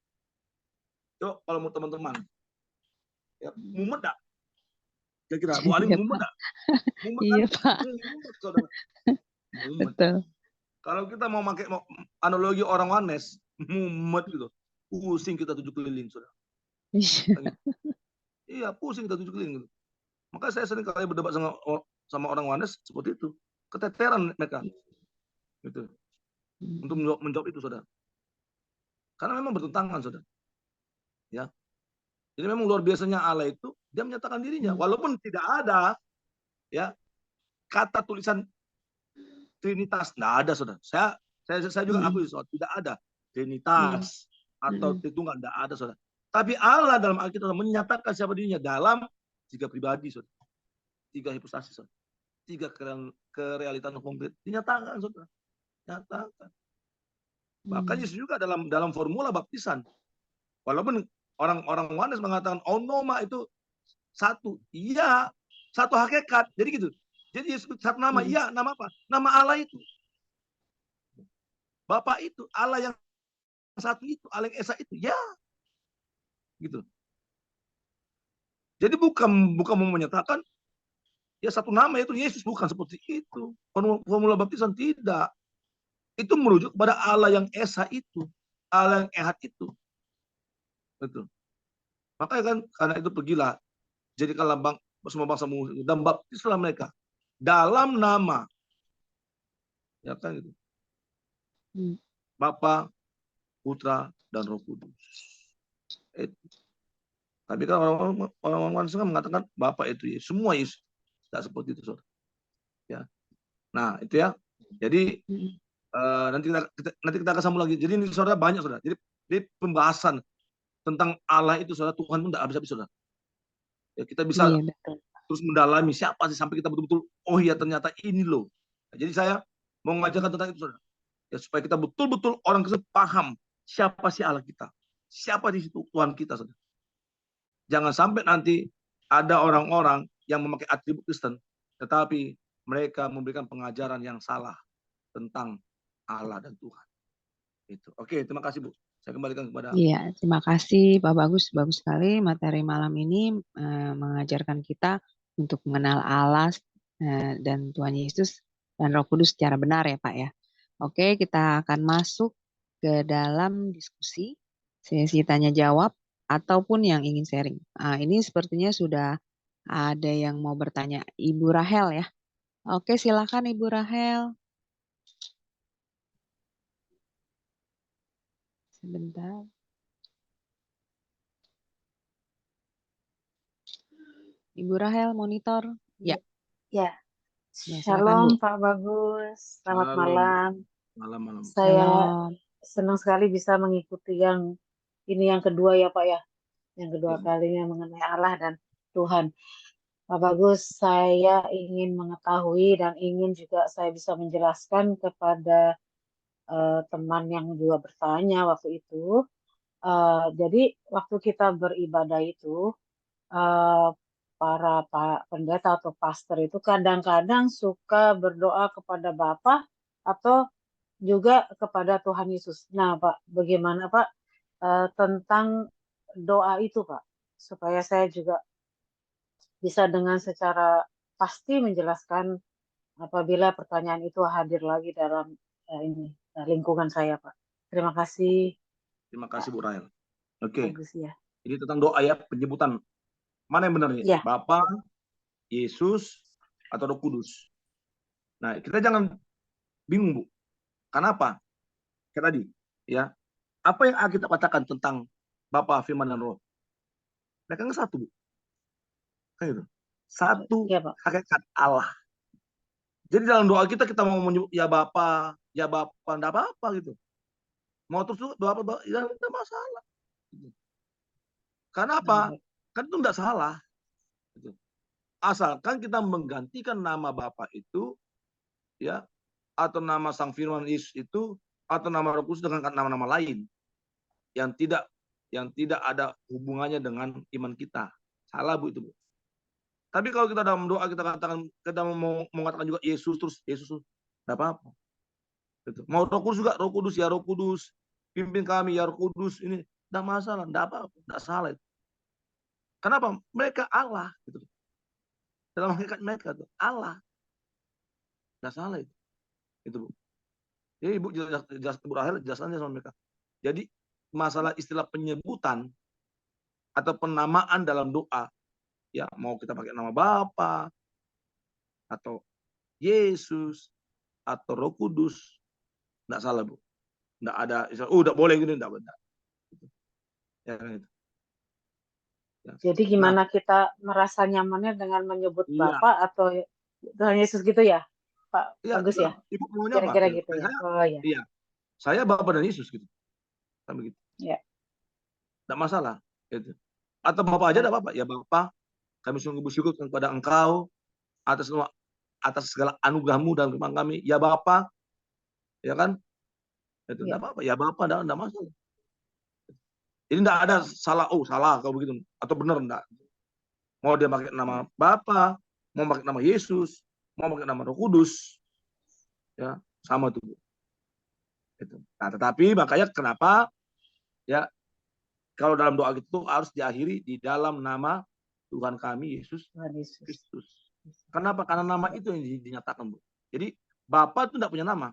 C: Yuk, kalau mau teman-teman, ya, mumet dak? Kira-kira Bu Aling mumet dak? Mumet
A: Iya
C: kan?
A: Pak.
C: Mumet, saudara. Mumet.
A: Betul.
C: Kalau kita mau pakai analogi orang Oneness, mumet gitu. Pusing kita 7 keliling, saudara. Iya, pusing kita 7 keliling gitu. Maka saya sering kali berdebat sama orang Oneness seperti itu. Keteteran mereka. Gitu. Untuk menjawab itu, saudara. Karena memang bertentangan, saudara. Ya. Jadi memang luar biasanya Allah itu, dia menyatakan dirinya. Walaupun tidak ada ya kata tulisan Trinitas, tidak ada, saudara. Saya juga akui, saudara, tidak ada Trinitas atau Tritunggal, tidak ada, saudara. Tapi Allah dalam Alkitab menyatakan siapa dirinya dalam 3 pribadi, saudara. 3 hipostasi, saudara. 3 kerealitan konkret dinyatakan, saudara. Nyatakan. Bahkan Yesus juga dalam formula baptisan. Walaupun orang-orang Oneness mengatakan onoma itu satu, iya, satu hakikat. Jadi gitu. Jadi Yesus satu nama, iya, nama apa? Nama Allah itu. Bapa itu, Allah yang satu itu, Allah yang esa itu, ya. Gitu. Jadi bukan mau menyatakan ya satu nama itu Yesus, bukan seperti itu. Formula baptisan tidak. Itu merujuk pada Allah yang esa itu, Allah yang ehad itu. Betul. Makanya kan karena itu pergilah jadikanlah semua bangsa dan baptislah mereka dalam nama, ya kan gitu, Bapa, Putra, dan Roh Kudus. Tapi kan orang-orang mengatakan Bapa itu Yesus, semua Yesus. Tidak seperti itu, saudara. Ya. Nah, itu ya. Jadi nanti kita akan sambung lagi. Jadi ini saudara banyak, saudara. Jadi pembahasan tentang Allah itu, saudara, Tuhan pun tidak habis-habis, saudara. Ya, kita bisa terus mendalami siapa sih sampai kita betul-betul, oh iya ternyata ini loh. Nah, jadi saya mau mengajarkan tentang itu, saudara. Ya, supaya kita betul-betul orang Kristen paham siapa sih Allah kita, siapa di situ Tuhan kita, saudara. Jangan sampai nanti ada orang-orang yang memakai atribut Kristen, tetapi mereka memberikan pengajaran yang salah tentang Allah dan Tuhan. Itu. Oke, terima kasih Bu. Saya kembalikan kepada.
A: Iya, terima kasih Pak Bagus. Bagus sekali materi malam ini mengajarkan kita untuk mengenal Allah dan Tuhan Yesus dan Roh Kudus secara benar ya Pak ya. Oke, kita akan masuk ke dalam diskusi, sesi tanya jawab, ataupun yang ingin sharing. Ini sepertinya sudah ada yang mau bertanya. Ibu Rahel ya. Oke, silakan Ibu Rahel. Sebentar. Ibu Rahel, monitor. Ya.
E: Ya.
A: Ya, silakan,
E: Shalom
A: Bu.
E: Pak Bagus. Selamat
C: Shalom.
E: malam.
C: Malam.
E: Saya
A: Shalom.
E: senang sekali bisa mengikuti yang ini yang kedua ya Pak ya. Yang kedua
C: Ya.
E: kalinya mengenai Allah dan Tuhan. Pak Bagus, saya ingin mengetahui dan ingin juga saya bisa menjelaskan kepada teman yang juga bertanya waktu itu. Jadi waktu kita beribadah itu, para pendeta atau pastor itu kadang-kadang suka berdoa kepada Bapa atau juga kepada Tuhan Yesus. Nah, Pak, bagaimana Pak tentang doa itu, Pak? Supaya saya juga bisa dengan secara pasti menjelaskan apabila pertanyaan itu hadir lagi dalam lingkungan saya, Pak. Terima kasih.
C: Terima kasih Bu Rahel. Oke.
E: Bagus ya.
C: Ini tentang doa ya, penyebutan. Mana yang benar nih?
E: Ya.
C: Bapa, Yesus, atau Roh Kudus. Nah, kita jangan bingung, Bu. Kenapa? Kayak tadi, ya. Apa yang kita katakan tentang Bapa, Firman, dan Roh? Mereka kan satu, Bu. Kan gitu. Satu
E: Ya, Pak.
C: hakikat Allah. Jadi dalam doa kita mau menyebut ya Bapa, enggak apa-apa gitu. Mau terus doa apa, ya enggak masalah. Karena apa? Kan itu enggak salah. Gitu. Asalkan kita menggantikan nama Bapa itu, ya, atau nama Sang Firman Yesus itu, atau nama Roh Kudus dengan nama-nama lain yang tidak ada hubungannya dengan iman kita. Salah, Bu, itu, Bu. Tapi kalau kita dalam doa kita katakan, kita mau mengatakan juga Yesus terus Yesus, enggak apa-apa. Gitu. Mau Roh Kudus juga, Roh Kudus ya Roh Kudus, pimpin kami ya Roh Kudus, ini enggak masalah, enggak apa-apa, enggak salah itu. Kenapa? Mereka Allah gitu. Dalam hakikat mereka itu Allah. Enggak salah itu. Itu, Bu. Jadi Ibu jelas Bu Rahel jelasannya sama mereka. Jadi masalah istilah penyebutan atau penamaan dalam doa, ya mau kita pakai nama Bapa atau Yesus atau Roh Kudus, enggak salah, Bu. Enggak ada istilah, enggak boleh gini, enggak benar. Ya, gitu. Ya.
E: Jadi gimana kita merasa nyamannya dengan menyebut
C: Iya.
E: Bapak atau Tuhan Yesus gitu ya, Pak
C: Iya,
E: Bagus ya?
C: Ibu maunya apa?
E: Kira-kira gitu ya. Oh ya.
C: Iya. Saya Bapa dan Yesus gitu. Kan begitu.
E: Ya.
C: Enggak masalah gitu. Atau Bapak aja enggak apa-apa. Ya Bapa, kami sungguh bersyukur kepada Engkau atas segala anugerah-Mu dalam kehidupan kami. Ya Bapa. Ya kan? Itu enggak apa-apa. Ya Bapa, enggak masalah. Jadi enggak ada salah kalau begitu atau benar enggak. Mau dia pakai nama Bapa, mau pakai nama Yesus, mau pakai nama Roh Kudus. Ya, sama tuh, Bu. Itu. Nah, tetapi makanya kenapa ya kalau dalam doa itu harus diakhiri di dalam nama Tuhan kami Yesus Kristus. Kenapa? Karena nama itu yang dinyatakan, Bu. Jadi Bapa itu tidak punya nama.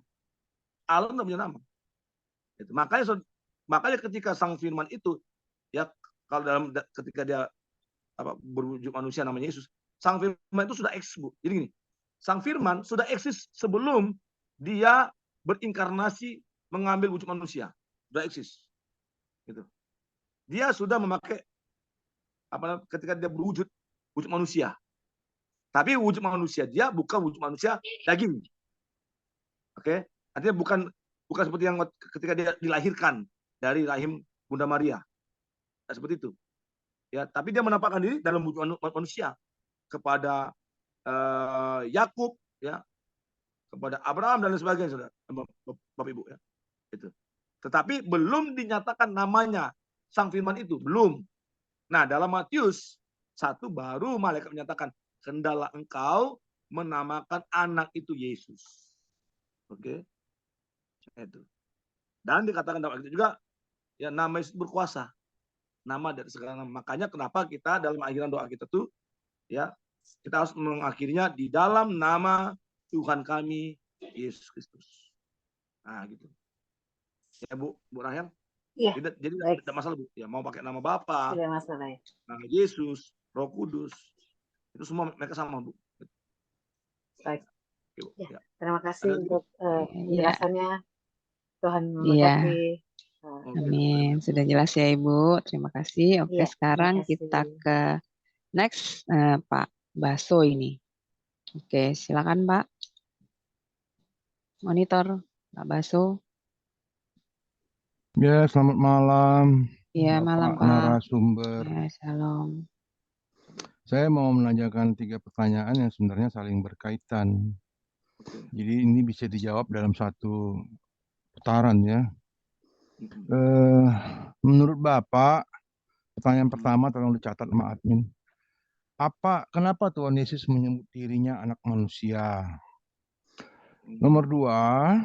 C: Allah tidak punya nama. Itu. Makanya ketika Sang Firman itu ya kalau ketika dia berwujud manusia namanya Yesus, Sang Firman itu sudah eksis, Bu. Jadi gini, Sang Firman sudah eksis sebelum dia berinkarnasi mengambil wujud manusia. Sudah eksis. Gitu. Dia sudah memakai ketika dia berwujud manusia. Tapi wujud manusia dia bukan wujud manusia daging. Oke? Artinya bukan seperti yang ketika dia dilahirkan dari rahim Bunda Maria. Nah, seperti itu. Ya, tapi dia menampakkan diri dalam wujud manusia kepada Yakub, ya, kepada Abraham dan lain sebagainya, Saudara, Bapak Ibu, ya. Itu. Tetapi belum dinyatakan namanya Sang Firman itu, belum. Nah, dalam Matius 1 baru malaikat menyatakan, hendalah engkau menamakan anak itu Yesus. Oke. Itu. Dan dikatakan dalam itu juga ya nama Yesus berkuasa. Nama dari segala nama. Makanya kenapa kita dalam akhiran doa kita tuh ya kita harus mengakhirinya di dalam nama Tuhan kami Yesus Kristus. Nah, gitu. Ya Bu Rahel.
E: Iya.
C: Jadi
E: Baik.
C: tidak masalah Bu. Ya mau pakai nama Bapa,
E: Tidak masalah ya.
C: nama Yesus, Roh Kudus. Itu semua mereka sama Bu.
E: Baik.
C: Oke, Bu.
E: Ya. Terima kasih
C: Ada lagi, Bu?
E: untuk penjelasannya. Tuhan
A: Iya.
E: memberkati.
C: Oke.
A: Amin. Sudah jelas ya Ibu. Terima kasih. Oke,
E: Iya,
A: sekarang
E: terima kasih.
A: kita ke next Pak Baso ini. Oke, silakan Pak. Monitor Pak Baso.
F: Ya, selamat malam.
A: Iya, malam
F: Bapak
A: Pak.
F: narasumber.
A: Ya, shalom.
F: Saya mau menanyakan 3 pertanyaan yang sebenarnya saling berkaitan. Jadi ini bisa dijawab dalam satu putaran ya. Menurut Bapak, pertanyaan pertama tolong dicatat sama admin. Kenapa Tuhan Yesus menyebut dirinya anak manusia? Nomor 2,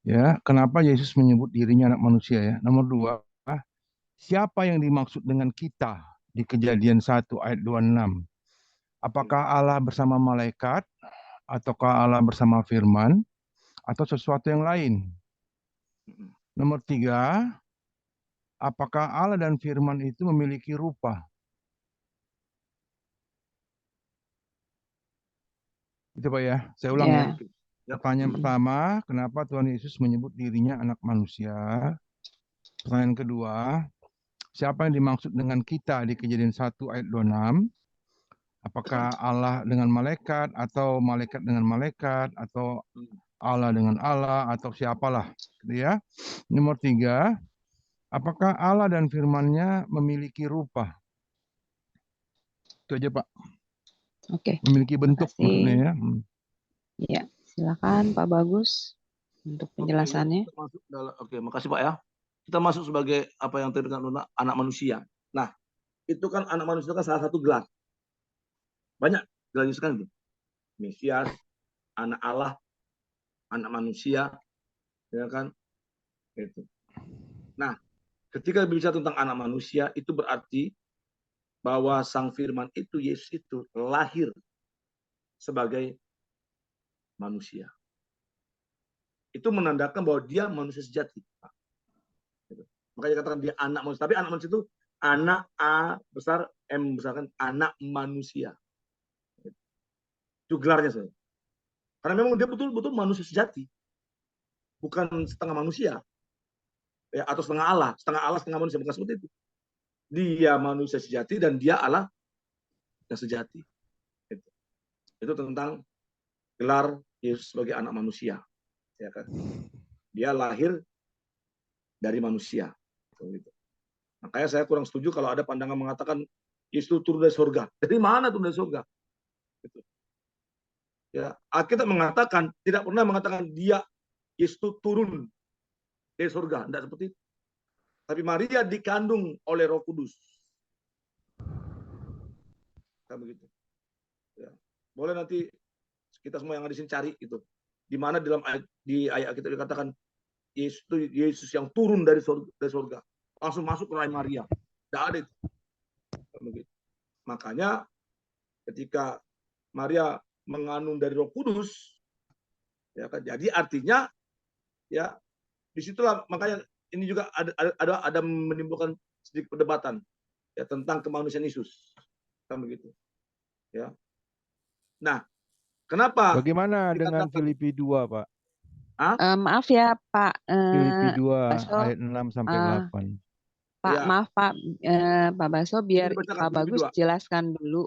F: ya, kenapa Yesus menyebut dirinya anak manusia ya? Nomor 2, siapa yang dimaksud dengan kita di Kejadian 1 ayat 26? Apakah Allah bersama malaikat, ataukah Allah bersama firman, atau sesuatu yang lain? Nomor 3, apakah Allah dan firman itu memiliki rupa? Itu Pak ya, saya ulang ya. Pertanyaan pertama, kenapa Tuhan Yesus menyebut dirinya anak manusia? Pertanyaan kedua, siapa yang dimaksud dengan kita di Kejadian 1 ayat 26? Apakah Allah dengan malaikat, atau malaikat dengan malaikat, atau Allah dengan Allah, atau siapalah, gitu ya. Nomor 3, apakah Allah dan firman-Nya memiliki rupa? Itu aja Pak.
A: Oke.
F: Memiliki bentuk maksudnya ya.
A: Ya, silakan Pak Bagus untuk penjelasannya.
C: Oke, makasih Pak ya. Kita masuk sebagai apa yang tadi dikatakan anak manusia. Nah, itu kan anak manusia kan salah satu gelar. Banyak gelar Yesus kan, Mesias, anak Allah, anak manusia, ya kan? Itu. Nah, ketika berbicara tentang anak manusia, itu berarti bahwa Sang Firman itu, Yesus itu lahir sebagai manusia. Itu menandakan bahwa dia manusia sejati. Makanya katakan dia anak manusia. Tapi anak manusia itu anak A besar, M besar, kan anak manusia. Itu gelarnya saya. Karena memang dia betul-betul manusia sejati. Bukan setengah manusia. Ya, atau setengah Allah, setengah manusia, bukan seperti itu. Dia manusia sejati dan dia Allah yang sejati. Itu tentang gelar Yesus sebagai anak manusia. Ya kan? Dia lahir dari manusia. Gitu. Makanya saya kurang setuju kalau ada pandangan mengatakan Yesus turun dari surga. Dari mana turun dari surga? Gitu. Ya, Alkitab mengatakan, tidak pernah mengatakan dia Yesus turun dari surga. Tidak seperti itu. Tapi Maria dikandung oleh Roh Kudus. Kan begitu. Ya. Boleh nanti kita semua yang ada di sini cari itu. Di mana di ayat kita dikatakan Yesus yang turun dari surga. Langsung masuk ke rahim Maria. Tidak ada itu. Begitu. Makanya ketika Maria mengandung dari Roh Kudus, ya kan, jadi artinya ya disitulah, makanya ini juga ada menimbulkan sedikit perdebatan ya tentang kemanusiaan Yesus, kan begitu. Ya. Nah, kenapa?
F: Bagaimana dengan Filipi 2, Pak?
A: Maaf ya Pak.
F: Filipi 2
A: Baso,
F: ayat 6 sampai 8.
A: Pak,
C: ya.
A: maaf Pak, Pak Baso, biar Pak Bagus
C: 2.
A: jelaskan dulu.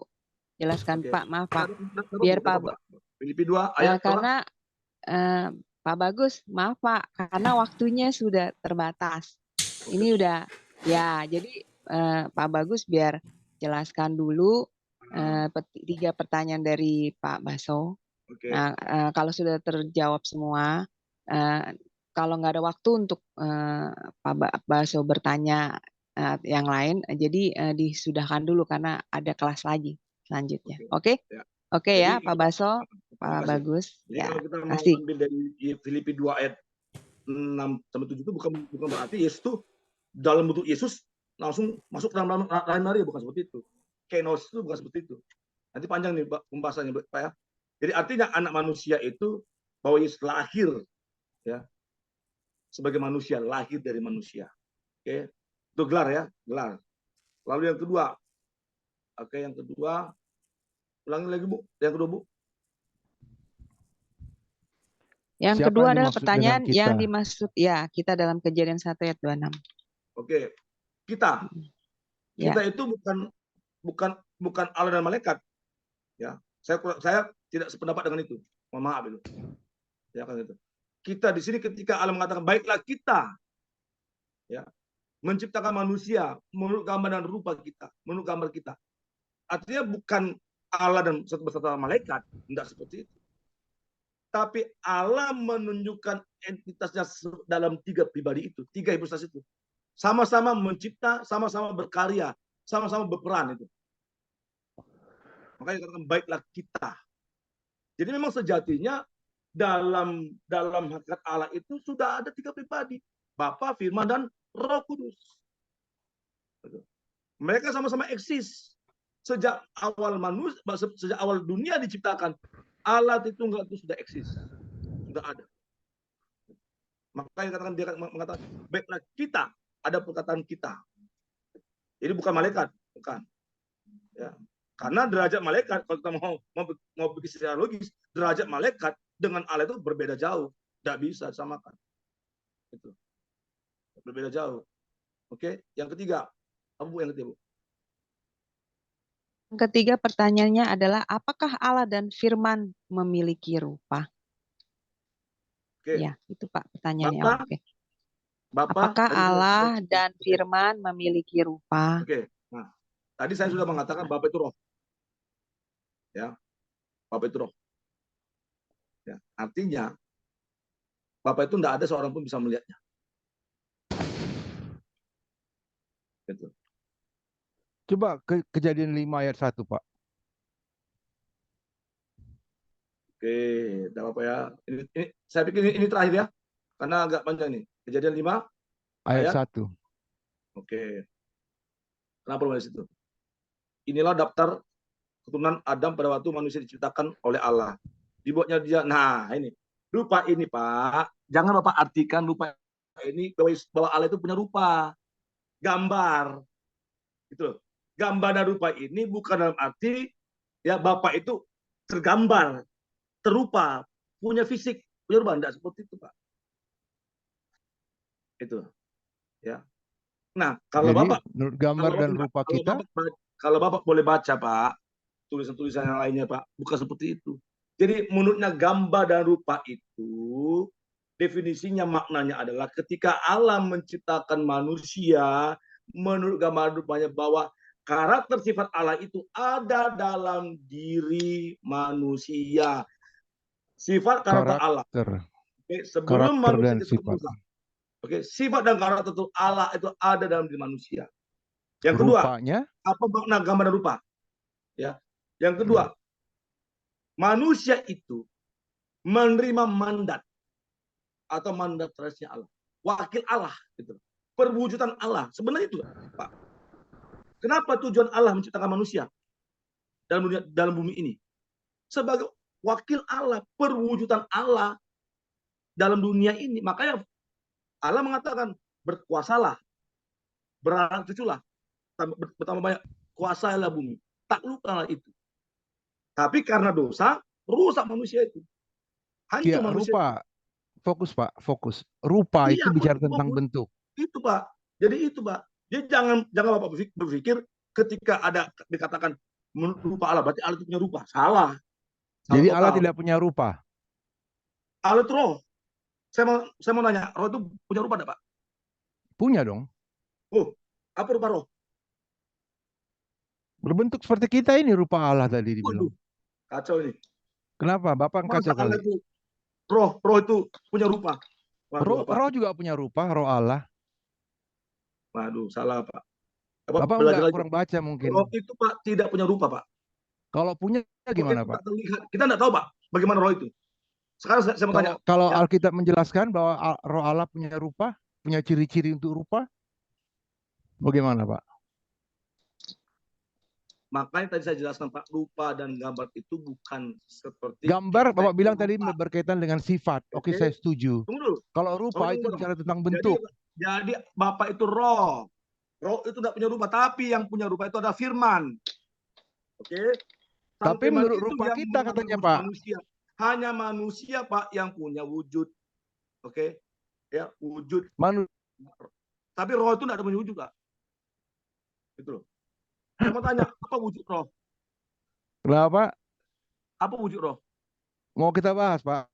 A: Jelaskan Pak, maaf Pak.
C: Biar Pak Filipi 2 ayat
A: karena Pak Bagus, maaf Pak, karena waktunya sudah terbatas. Ini udah ya, jadi Pak Bagus biar jelaskan dulu 3 pertanyaan dari Pak Baso. Nah, kalau sudah terjawab semua, kalau nggak ada waktu untuk Pak Baso bertanya yang lain, jadi disudahkan dulu karena ada kelas lagi selanjutnya. Oke? Oke
C: Jadi
A: ya, Pak Baso,
C: terima
A: Pak
C: kasih.
A: Bagus.
C: Jadi
A: Ya,
C: kalau kita mau
A: kasih.
C: ambil dari Filipi 2 ayat 6-7 itu bukan berarti Yesus itu dalam bentuk Yesus langsung masuk dalam lain Maria, bukan seperti itu. Kenos itu bukan seperti itu. Nanti panjang nih pembahasannya Pak ya. Jadi artinya anak manusia itu bahwa Yesus lahir ya sebagai manusia, lahir dari manusia. Oke. Itu gelar ya, gelar. Lalu yang kedua. Oke, yang kedua. Ulangi lagi Bu, yang kedua Bu.
A: Yang
F: Siapa
A: kedua
F: yang
A: adalah
F: dimaksud dengan
A: pertanyaan
F: kita?
A: yang dimaksud ya kita dalam Kejadian 1 ayat 26.
C: Oke. Kita
A: Ya.
C: itu bukan Allah dan malaikat. Ya. Saya tidak sependapat dengan itu. Mohon maaf itu. Ya kan itu. Kita di sini ketika Allah mengatakan baiklah kita ya menciptakan manusia menurut gambar dan rupa kita, menurut gambar kita. Artinya bukan Allah dan beserta malaikat, tidak seperti itu. Tapi Allah menunjukkan entitasnya dalam tiga pribadi itu, tiga hipostas itu. Sama-sama mencipta, sama-sama berkarya, sama-sama berperan itu. Makanya dikatakan baiklah kita. Jadi memang sejatinya dalam hakikat Allah itu sudah ada tiga pribadi, Bapa, Firman, dan Roh Kudus. Mereka sama-sama eksis sejak awal manusia, sejak awal dunia diciptakan. Allah Tritunggal itu sudah eksis, sudah ada. Makanya dia mengatakan baiklah kita, ada perkataan kita. Jadi bukan malaikat, bukan. Ya. Karena derajat malaikat, kalau kita mau pikir secara logis, derajat malaikat dengan Allah itu berbeda jauh, tidak bisa disamakan. Itu berbeda jauh. Oke, yang ketiga, apa Bu yang ketiga Bu?
A: Yang ketiga pertanyaannya adalah apakah Allah dan Firman memiliki rupa?
C: Oke.
A: Ya, itu Pak pertanyaannya.
C: Bapak,
A: Oke.
C: Bapak,
A: Apakah Allah dan Firman memiliki rupa?
C: Oke. Nah, tadi saya sudah mengatakan Bapak itu roh. Ya. Bapak itu roh. Ya, artinya Bapak itu tidak ada seorang pun bisa melihatnya. Gitu.
F: Coba Kejadian 5 ayat 1, Pak.
C: Oke, tidak apa-apa ya. Ini saya pikir ini terakhir ya. Karena agak panjang nih. Kejadian 5
F: Ayat 1.
C: Oke. Kenapa dari situ? Inilah daftar keturunan Adam pada waktu manusia diciptakan oleh Allah. Dibuatnya dia. Nah, ini. Rupa ini, Pak. Jangan Bapak artikan rupa ini bahwa Allah itu punya rupa. Gambar. Gitu. Gambar dan rupa ini bukan dalam arti ya Bapak itu tergambar, terupa, punya fisik, punya rupa. Tidak seperti itu, Pak. Itu. Ya. Nah, kalau
F: Jadi,
C: Bapak
F: menurut gambar dan rupa kita,
C: kalau Bapak boleh baca, Pak, tulisan-tulisan yang lainnya, Pak, bukan seperti itu. Jadi menurutnya gambar dan rupa itu definisinya maknanya adalah ketika Allah menciptakan manusia menurut gambar dan rupanya bahwa karakter sifat Allah itu ada dalam diri manusia. Sifat karakter Allah. Oke, sebelum manusia diciptakan. Oke, sifat dan karakter itu Allah itu ada dalam diri manusia. Yang kedua,
F: rupanya,
C: apa makna gambar dan rupa? Ya. Yang kedua, manusia itu menerima mandat atau mandat terasnya Allah, wakil Allah, gitu. Perwujudan Allah sebenarnya itu, Pak. Kenapa tujuan Allah menciptakan manusia dalam bumi ini? Sebagai wakil Allah, perwujudan Allah dalam dunia ini. Makanya Allah mengatakan berkuasalah, beranak cuculah, bertambah banyak, kuasailah bumi, taklukkanlah itu. Tapi karena dosa, rusak manusia itu. Hancur manusia.
F: Rupa. Fokus, Pak, fokus. Rupa itu bicara tentang bentuk.
C: Itu, Pak. Jadi itu, Pak. Jadi jangan Bapak berpikir ketika ada dikatakan rupa Allah, berarti Allah itu punya rupa. Salah.
F: Jadi Allah tidak punya rupa.
C: Allah itu roh. Saya mau nanya, roh itu punya rupa enggak, Pak?
F: Punya dong.
C: Oh, apa rupa roh?
F: Berbentuk seperti kita ini rupa Allah tadi dibilang.
C: Kacau ini.
F: Kenapa? Bapak kacau kali.
C: Roh itu punya rupa.
F: Waduh, roh juga punya rupa, roh Allah.
C: Waduh, salah, Pak.
F: Bapak enggak kurang baca mungkin.
C: Roh itu, Pak, tidak punya rupa, Pak.
F: Kalau punya
C: Roh
F: gimana,
C: itu
F: Pak?
C: tak terlihat. Kita tidak tahu, Pak, bagaimana roh itu. Sekarang saya mau tanya,
F: Kalau
C: ya,
F: Alkitab menjelaskan bahwa roh Allah punya rupa, punya ciri-ciri untuk rupa, bagaimana, Pak?
C: makanya tadi saya jelaskan, Pak, rupa dan gambar itu bukan seperti
F: Gambar,
C: kita
F: Bapak
C: itu
F: bilang tadi
C: rupa.
F: berkaitan dengan sifat. Oke,
C: Oke,
F: saya setuju.
C: tunggu dulu.
F: Kalau
C: Oh,
F: rupa itu
C: tunggu dong.
F: bicara tentang
C: Jadi,
F: bentuk.
C: jadi Bapak itu roh. Roh itu tidak punya rupa, tapi yang punya rupa itu adalah firman. Oke. Sang
F: Tapi
C: firman
F: menurut
C: itu
F: rupa
C: yang
F: kita
C: mengambil
F: katanya,
C: wujud
F: Pak.
C: manusia. Hanya manusia, Pak, yang punya wujud. Oke. Ya, wujud. Tapi roh itu tidak ada punya wujud, Pak. Gitu loh. Saya mau tanya, apa wujud roh?
F: Kenapa?
C: Apa wujud roh?
F: Mau kita bahas, Pak.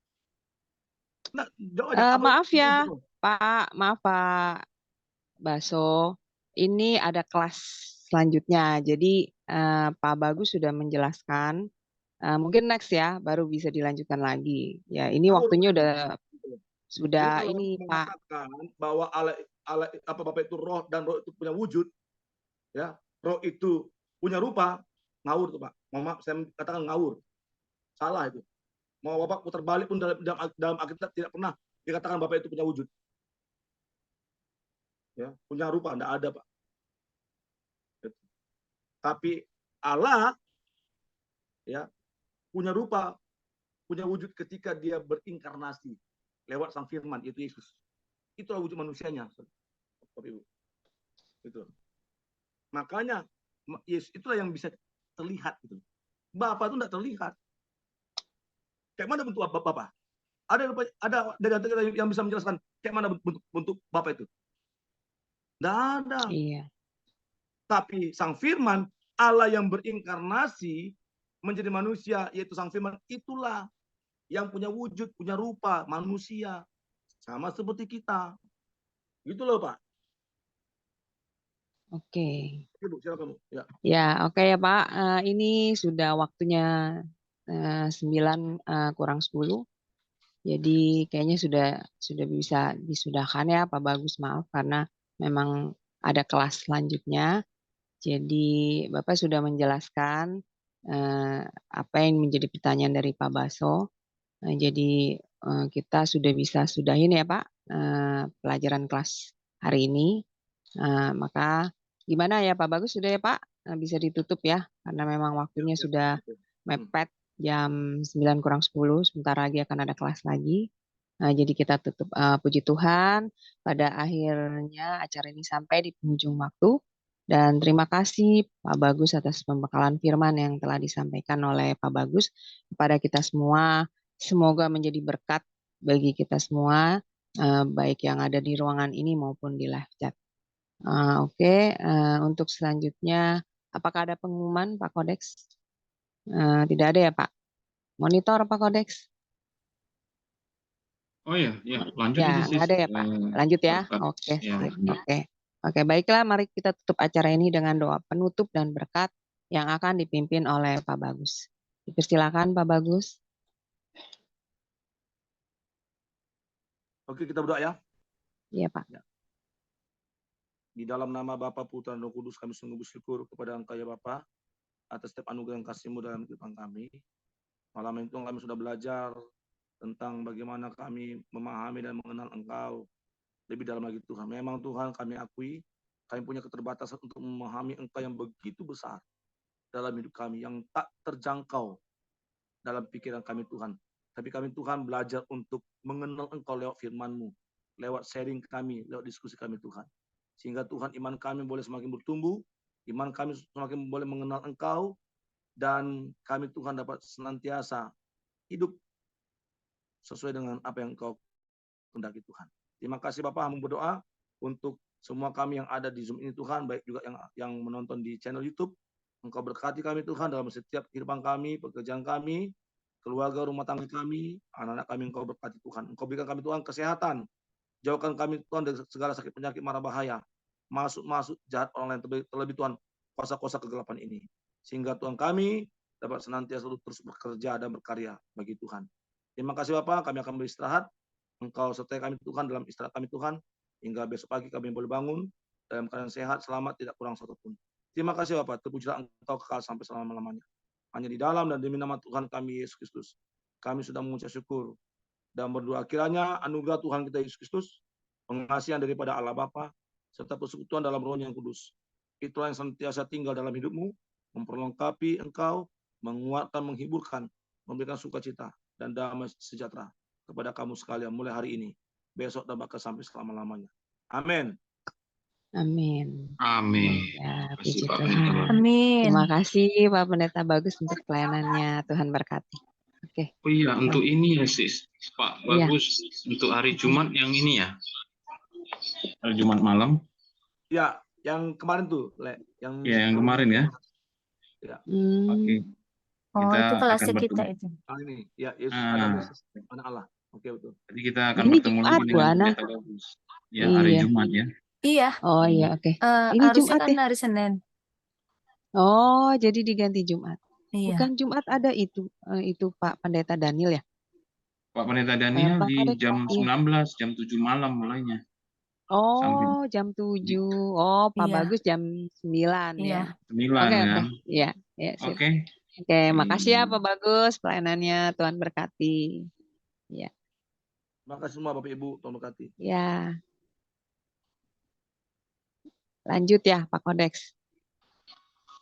C: Nah, jawab aja, apa
A: Maaf ya,
C: wujud roh?
A: Pak. Maaf, Pak Baso. Ini ada kelas selanjutnya. Jadi Pak Bagus sudah menjelaskan. Mungkin next ya, baru bisa dilanjutkan lagi. Ya, ini
C: Ngawur,
A: waktunya
C: Pak. Jadi
A: sudah
C: kalau
A: ini, Pak.
C: mengatakan bahwa Allah apa Bapak itu roh dan roh itu punya wujud, ya, roh itu punya rupa, ngawur tuh, Pak. Mohon maaf, saya katakan ngawur. Salah itu. Mau Bapak putar balik pun dalam Alkitab tidak pernah dikatakan Bapak itu punya wujud. Ya, punya rupa enggak ada, Pak. Tapi Allah, ya, punya rupa, punya wujud ketika dia berinkarnasi lewat sang firman, itu Yesus. Itulah wujud manusianya, Bapak Ibu. Itu. Makanya Yesus itulah yang bisa terlihat gitu. Bapak itu tidak terlihat. Kayak mana bentuk Bapak? Ada dari kita yang bisa menjelaskan kayak mana bentuk Bapak itu? Tidak ada.
A: Iya.
C: Tapi sang firman, Allah yang berinkarnasi menjadi manusia, yaitu sang firman, itulah yang punya wujud, punya rupa manusia. Sama seperti kita. Gitu loh, Pak.
A: Oke.
C: Ibu, silakan. Ya.
A: Ya, oke ya, Pak. Ini sudah waktunya 9 kurang 10. Jadi kayaknya sudah bisa disudahkan ya, Pak Bagus. Maaf karena memang ada kelas selanjutnya. Jadi Bapak sudah menjelaskan apa yang menjadi pertanyaan dari Pak Baso. Jadi kita sudah bisa sudahin ya, Pak, pelajaran kelas hari ini. Maka gimana ya, Pak Bagus, sudah ya, Pak? Bisa ditutup ya, karena memang waktunya sudah mepet jam 9 kurang 10, sebentar lagi akan ada kelas lagi. Jadi kita tutup. Puji Tuhan, pada akhirnya acara ini sampai di penghujung waktu. Dan terima kasih Pak Bagus atas pembekalan firman yang telah disampaikan oleh Pak Bagus kepada kita semua. Semoga menjadi berkat bagi kita semua, baik yang ada di ruangan ini maupun di live chat. Oke. Untuk selanjutnya, apakah ada pengumuman Pak Kodeks? Tidak ada ya, Pak. Monitor Pak Kodeks?
D: Oh ya, lanjut
A: Ya,
D: aja
A: nggak
D: sis.
A: ada ya, Pak. Lanjut ya.
D: Berkat.
A: Oke,
D: Ya,
A: sip.
D: lanjut.
A: Oke, baiklah. Mari kita tutup acara ini dengan doa penutup dan berkat yang akan dipimpin oleh Pak Bagus. Dipersilakan Pak Bagus.
C: Oke, kita berdoa ya.
A: Iya, Pak.
C: Di dalam nama Bapa, Putra, dan Roh Kudus, kami sungguh bersyukur kepada Engkau ya Bapa atas setiap anugerah yang kasih-Mu dalam kehidupan kami. Malam itu kami sudah belajar tentang bagaimana kami memahami dan mengenal Engkau lebih dalam lagi Tuhan. Memang Tuhan, kami akui kami punya keterbatasan untuk memahami Engkau yang begitu besar dalam hidup kami, yang tak terjangkau dalam pikiran kami Tuhan. Tapi kami Tuhan belajar untuk mengenal Engkau lewat firman-Mu, lewat sharing kami, lewat diskusi kami Tuhan. Sehingga Tuhan, iman kami boleh semakin bertumbuh, iman kami semakin boleh mengenal Engkau, dan kami Tuhan dapat senantiasa hidup sesuai dengan apa yang Engkau kehendaki Tuhan. Terima kasih Bapak, kami berdoa untuk semua kami yang ada di Zoom ini Tuhan, baik juga yang menonton di channel YouTube. Engkau berkati kami Tuhan dalam setiap kehidupan kami, pekerjaan kami, keluarga, rumah tangga kami, anak-anak kami Engkau berkati Tuhan. Engkau berikan kami Tuhan kesehatan, jauhkan kami Tuhan dari segala sakit penyakit mara bahaya, masuk jahat orang lain, terlebih Tuhan kuasa-kuasa kegelapan ini. Sehingga Tuhan kami dapat senantiasa terus bekerja dan berkarya bagi Tuhan. Terima kasih Bapak, kami akan beristirahat. Engkau sertai kami Tuhan dalam istirahat kami Tuhan, hingga besok pagi kami boleh bangun dalam keadaan sehat, selamat, tidak kurang satu pun. Terima kasih Bapak, terpujilah Engkau kekal sampai selama-lamanya. hanya di dalam dan demi nama Tuhan kami Yesus Kristus. Kami sudah mengucap syukur dan berdoa kiranya anugerah Tuhan kita Yesus Kristus, pengasihan daripada Allah Bapa, serta persekutuan dalam Roh yang kudus, itulah yang senantiasa tinggal dalam hidupmu, memperlengkapi engkau, menguatkan, menghiburkan, memberikan sukacita dan damai sejahtera kepada kamu sekalian mulai hari ini, besok dan bahkan sampai selama-lamanya. Amin.
A: Amin.
D: Amin.
A: Ya,
D: Terima kasih,
A: puji
D: Pak
A: Tuhan.
D: Pendeta Bagus.
G: Amin.
A: Terima kasih Pak Pendeta Bagus untuk pelayanannya. Tuhan berkati. Oke.
D: Oh iya, untuk ini ya sis, Pak
A: Iya.
D: Bagus, untuk hari Jumat yang ini ya, hari Jumat malam,
C: Ya, yang kemarin tuh, Le, yang
D: ya yang kemarin ya. Oke,
G: Oh,
D: kita
G: itu kelasnya
D: akan
G: kita
D: bertemu.
G: itu.
C: ini, ya Yesus
D: Ah.
C: adalah Yesus, anak Allah. Oke, betul.
D: Jadi kita akan
A: Ini
D: bertemu
A: Jumat,
D: lagi
A: Bu
D: dengan
A: Ana.
D: Pendeta Bagus. Ya, hari
A: Iya.
D: Jumat ya.
G: Iya,
A: Oh iya, oke. Ini
G: harusnya
A: Jumat
G: kan
A: ya?
G: hari Senin.
A: Oh, jadi diganti Jumat.
G: Iya.
A: Bukan Jumat ada itu Pak Pendeta Daniel ya?
D: Pak Pendeta Daniel
A: Pak
D: di
A: Kadek,
D: jam
A: iya.
D: 19, jam 7 malam mulainya.
A: Oh, jam 7. Oh, Pak
G: Iya.
A: Bagus jam 9
G: Iya.
A: ya.
D: 9
A: Oke,
D: kan.
A: Iya, ya, sip.
D: Oke.
A: Oke, makasih ya Pak Bagus pelayanannya. Tuhan berkati. Ya.
C: Terima kasih semua Bapak Ibu, Tuhan berkati.
A: Ya. Lanjut ya Pak Kodeks.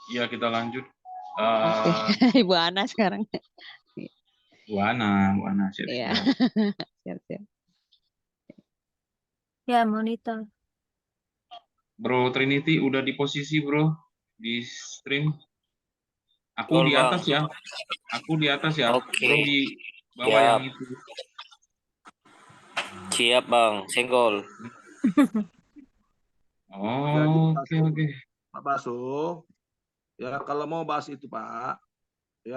D: Ya, kita lanjut.
A: Oke. Ibu Ana sekarang.
D: Bu Ana, siap.
A: Iya. Siap.
G: Ya, monitor.
D: Bro Trinity udah di posisi bro di stream. Aku
H: Betul,
D: di
H: Bang.
D: atas ya. Aku di atas ya.
H: Oke.
D: Bro di bawah
H: Siap.
D: yang itu.
H: Siap, Bang. Senggol.
D: Oh, oke.
C: Pak Baso, ya kalau mau bahas itu Pak,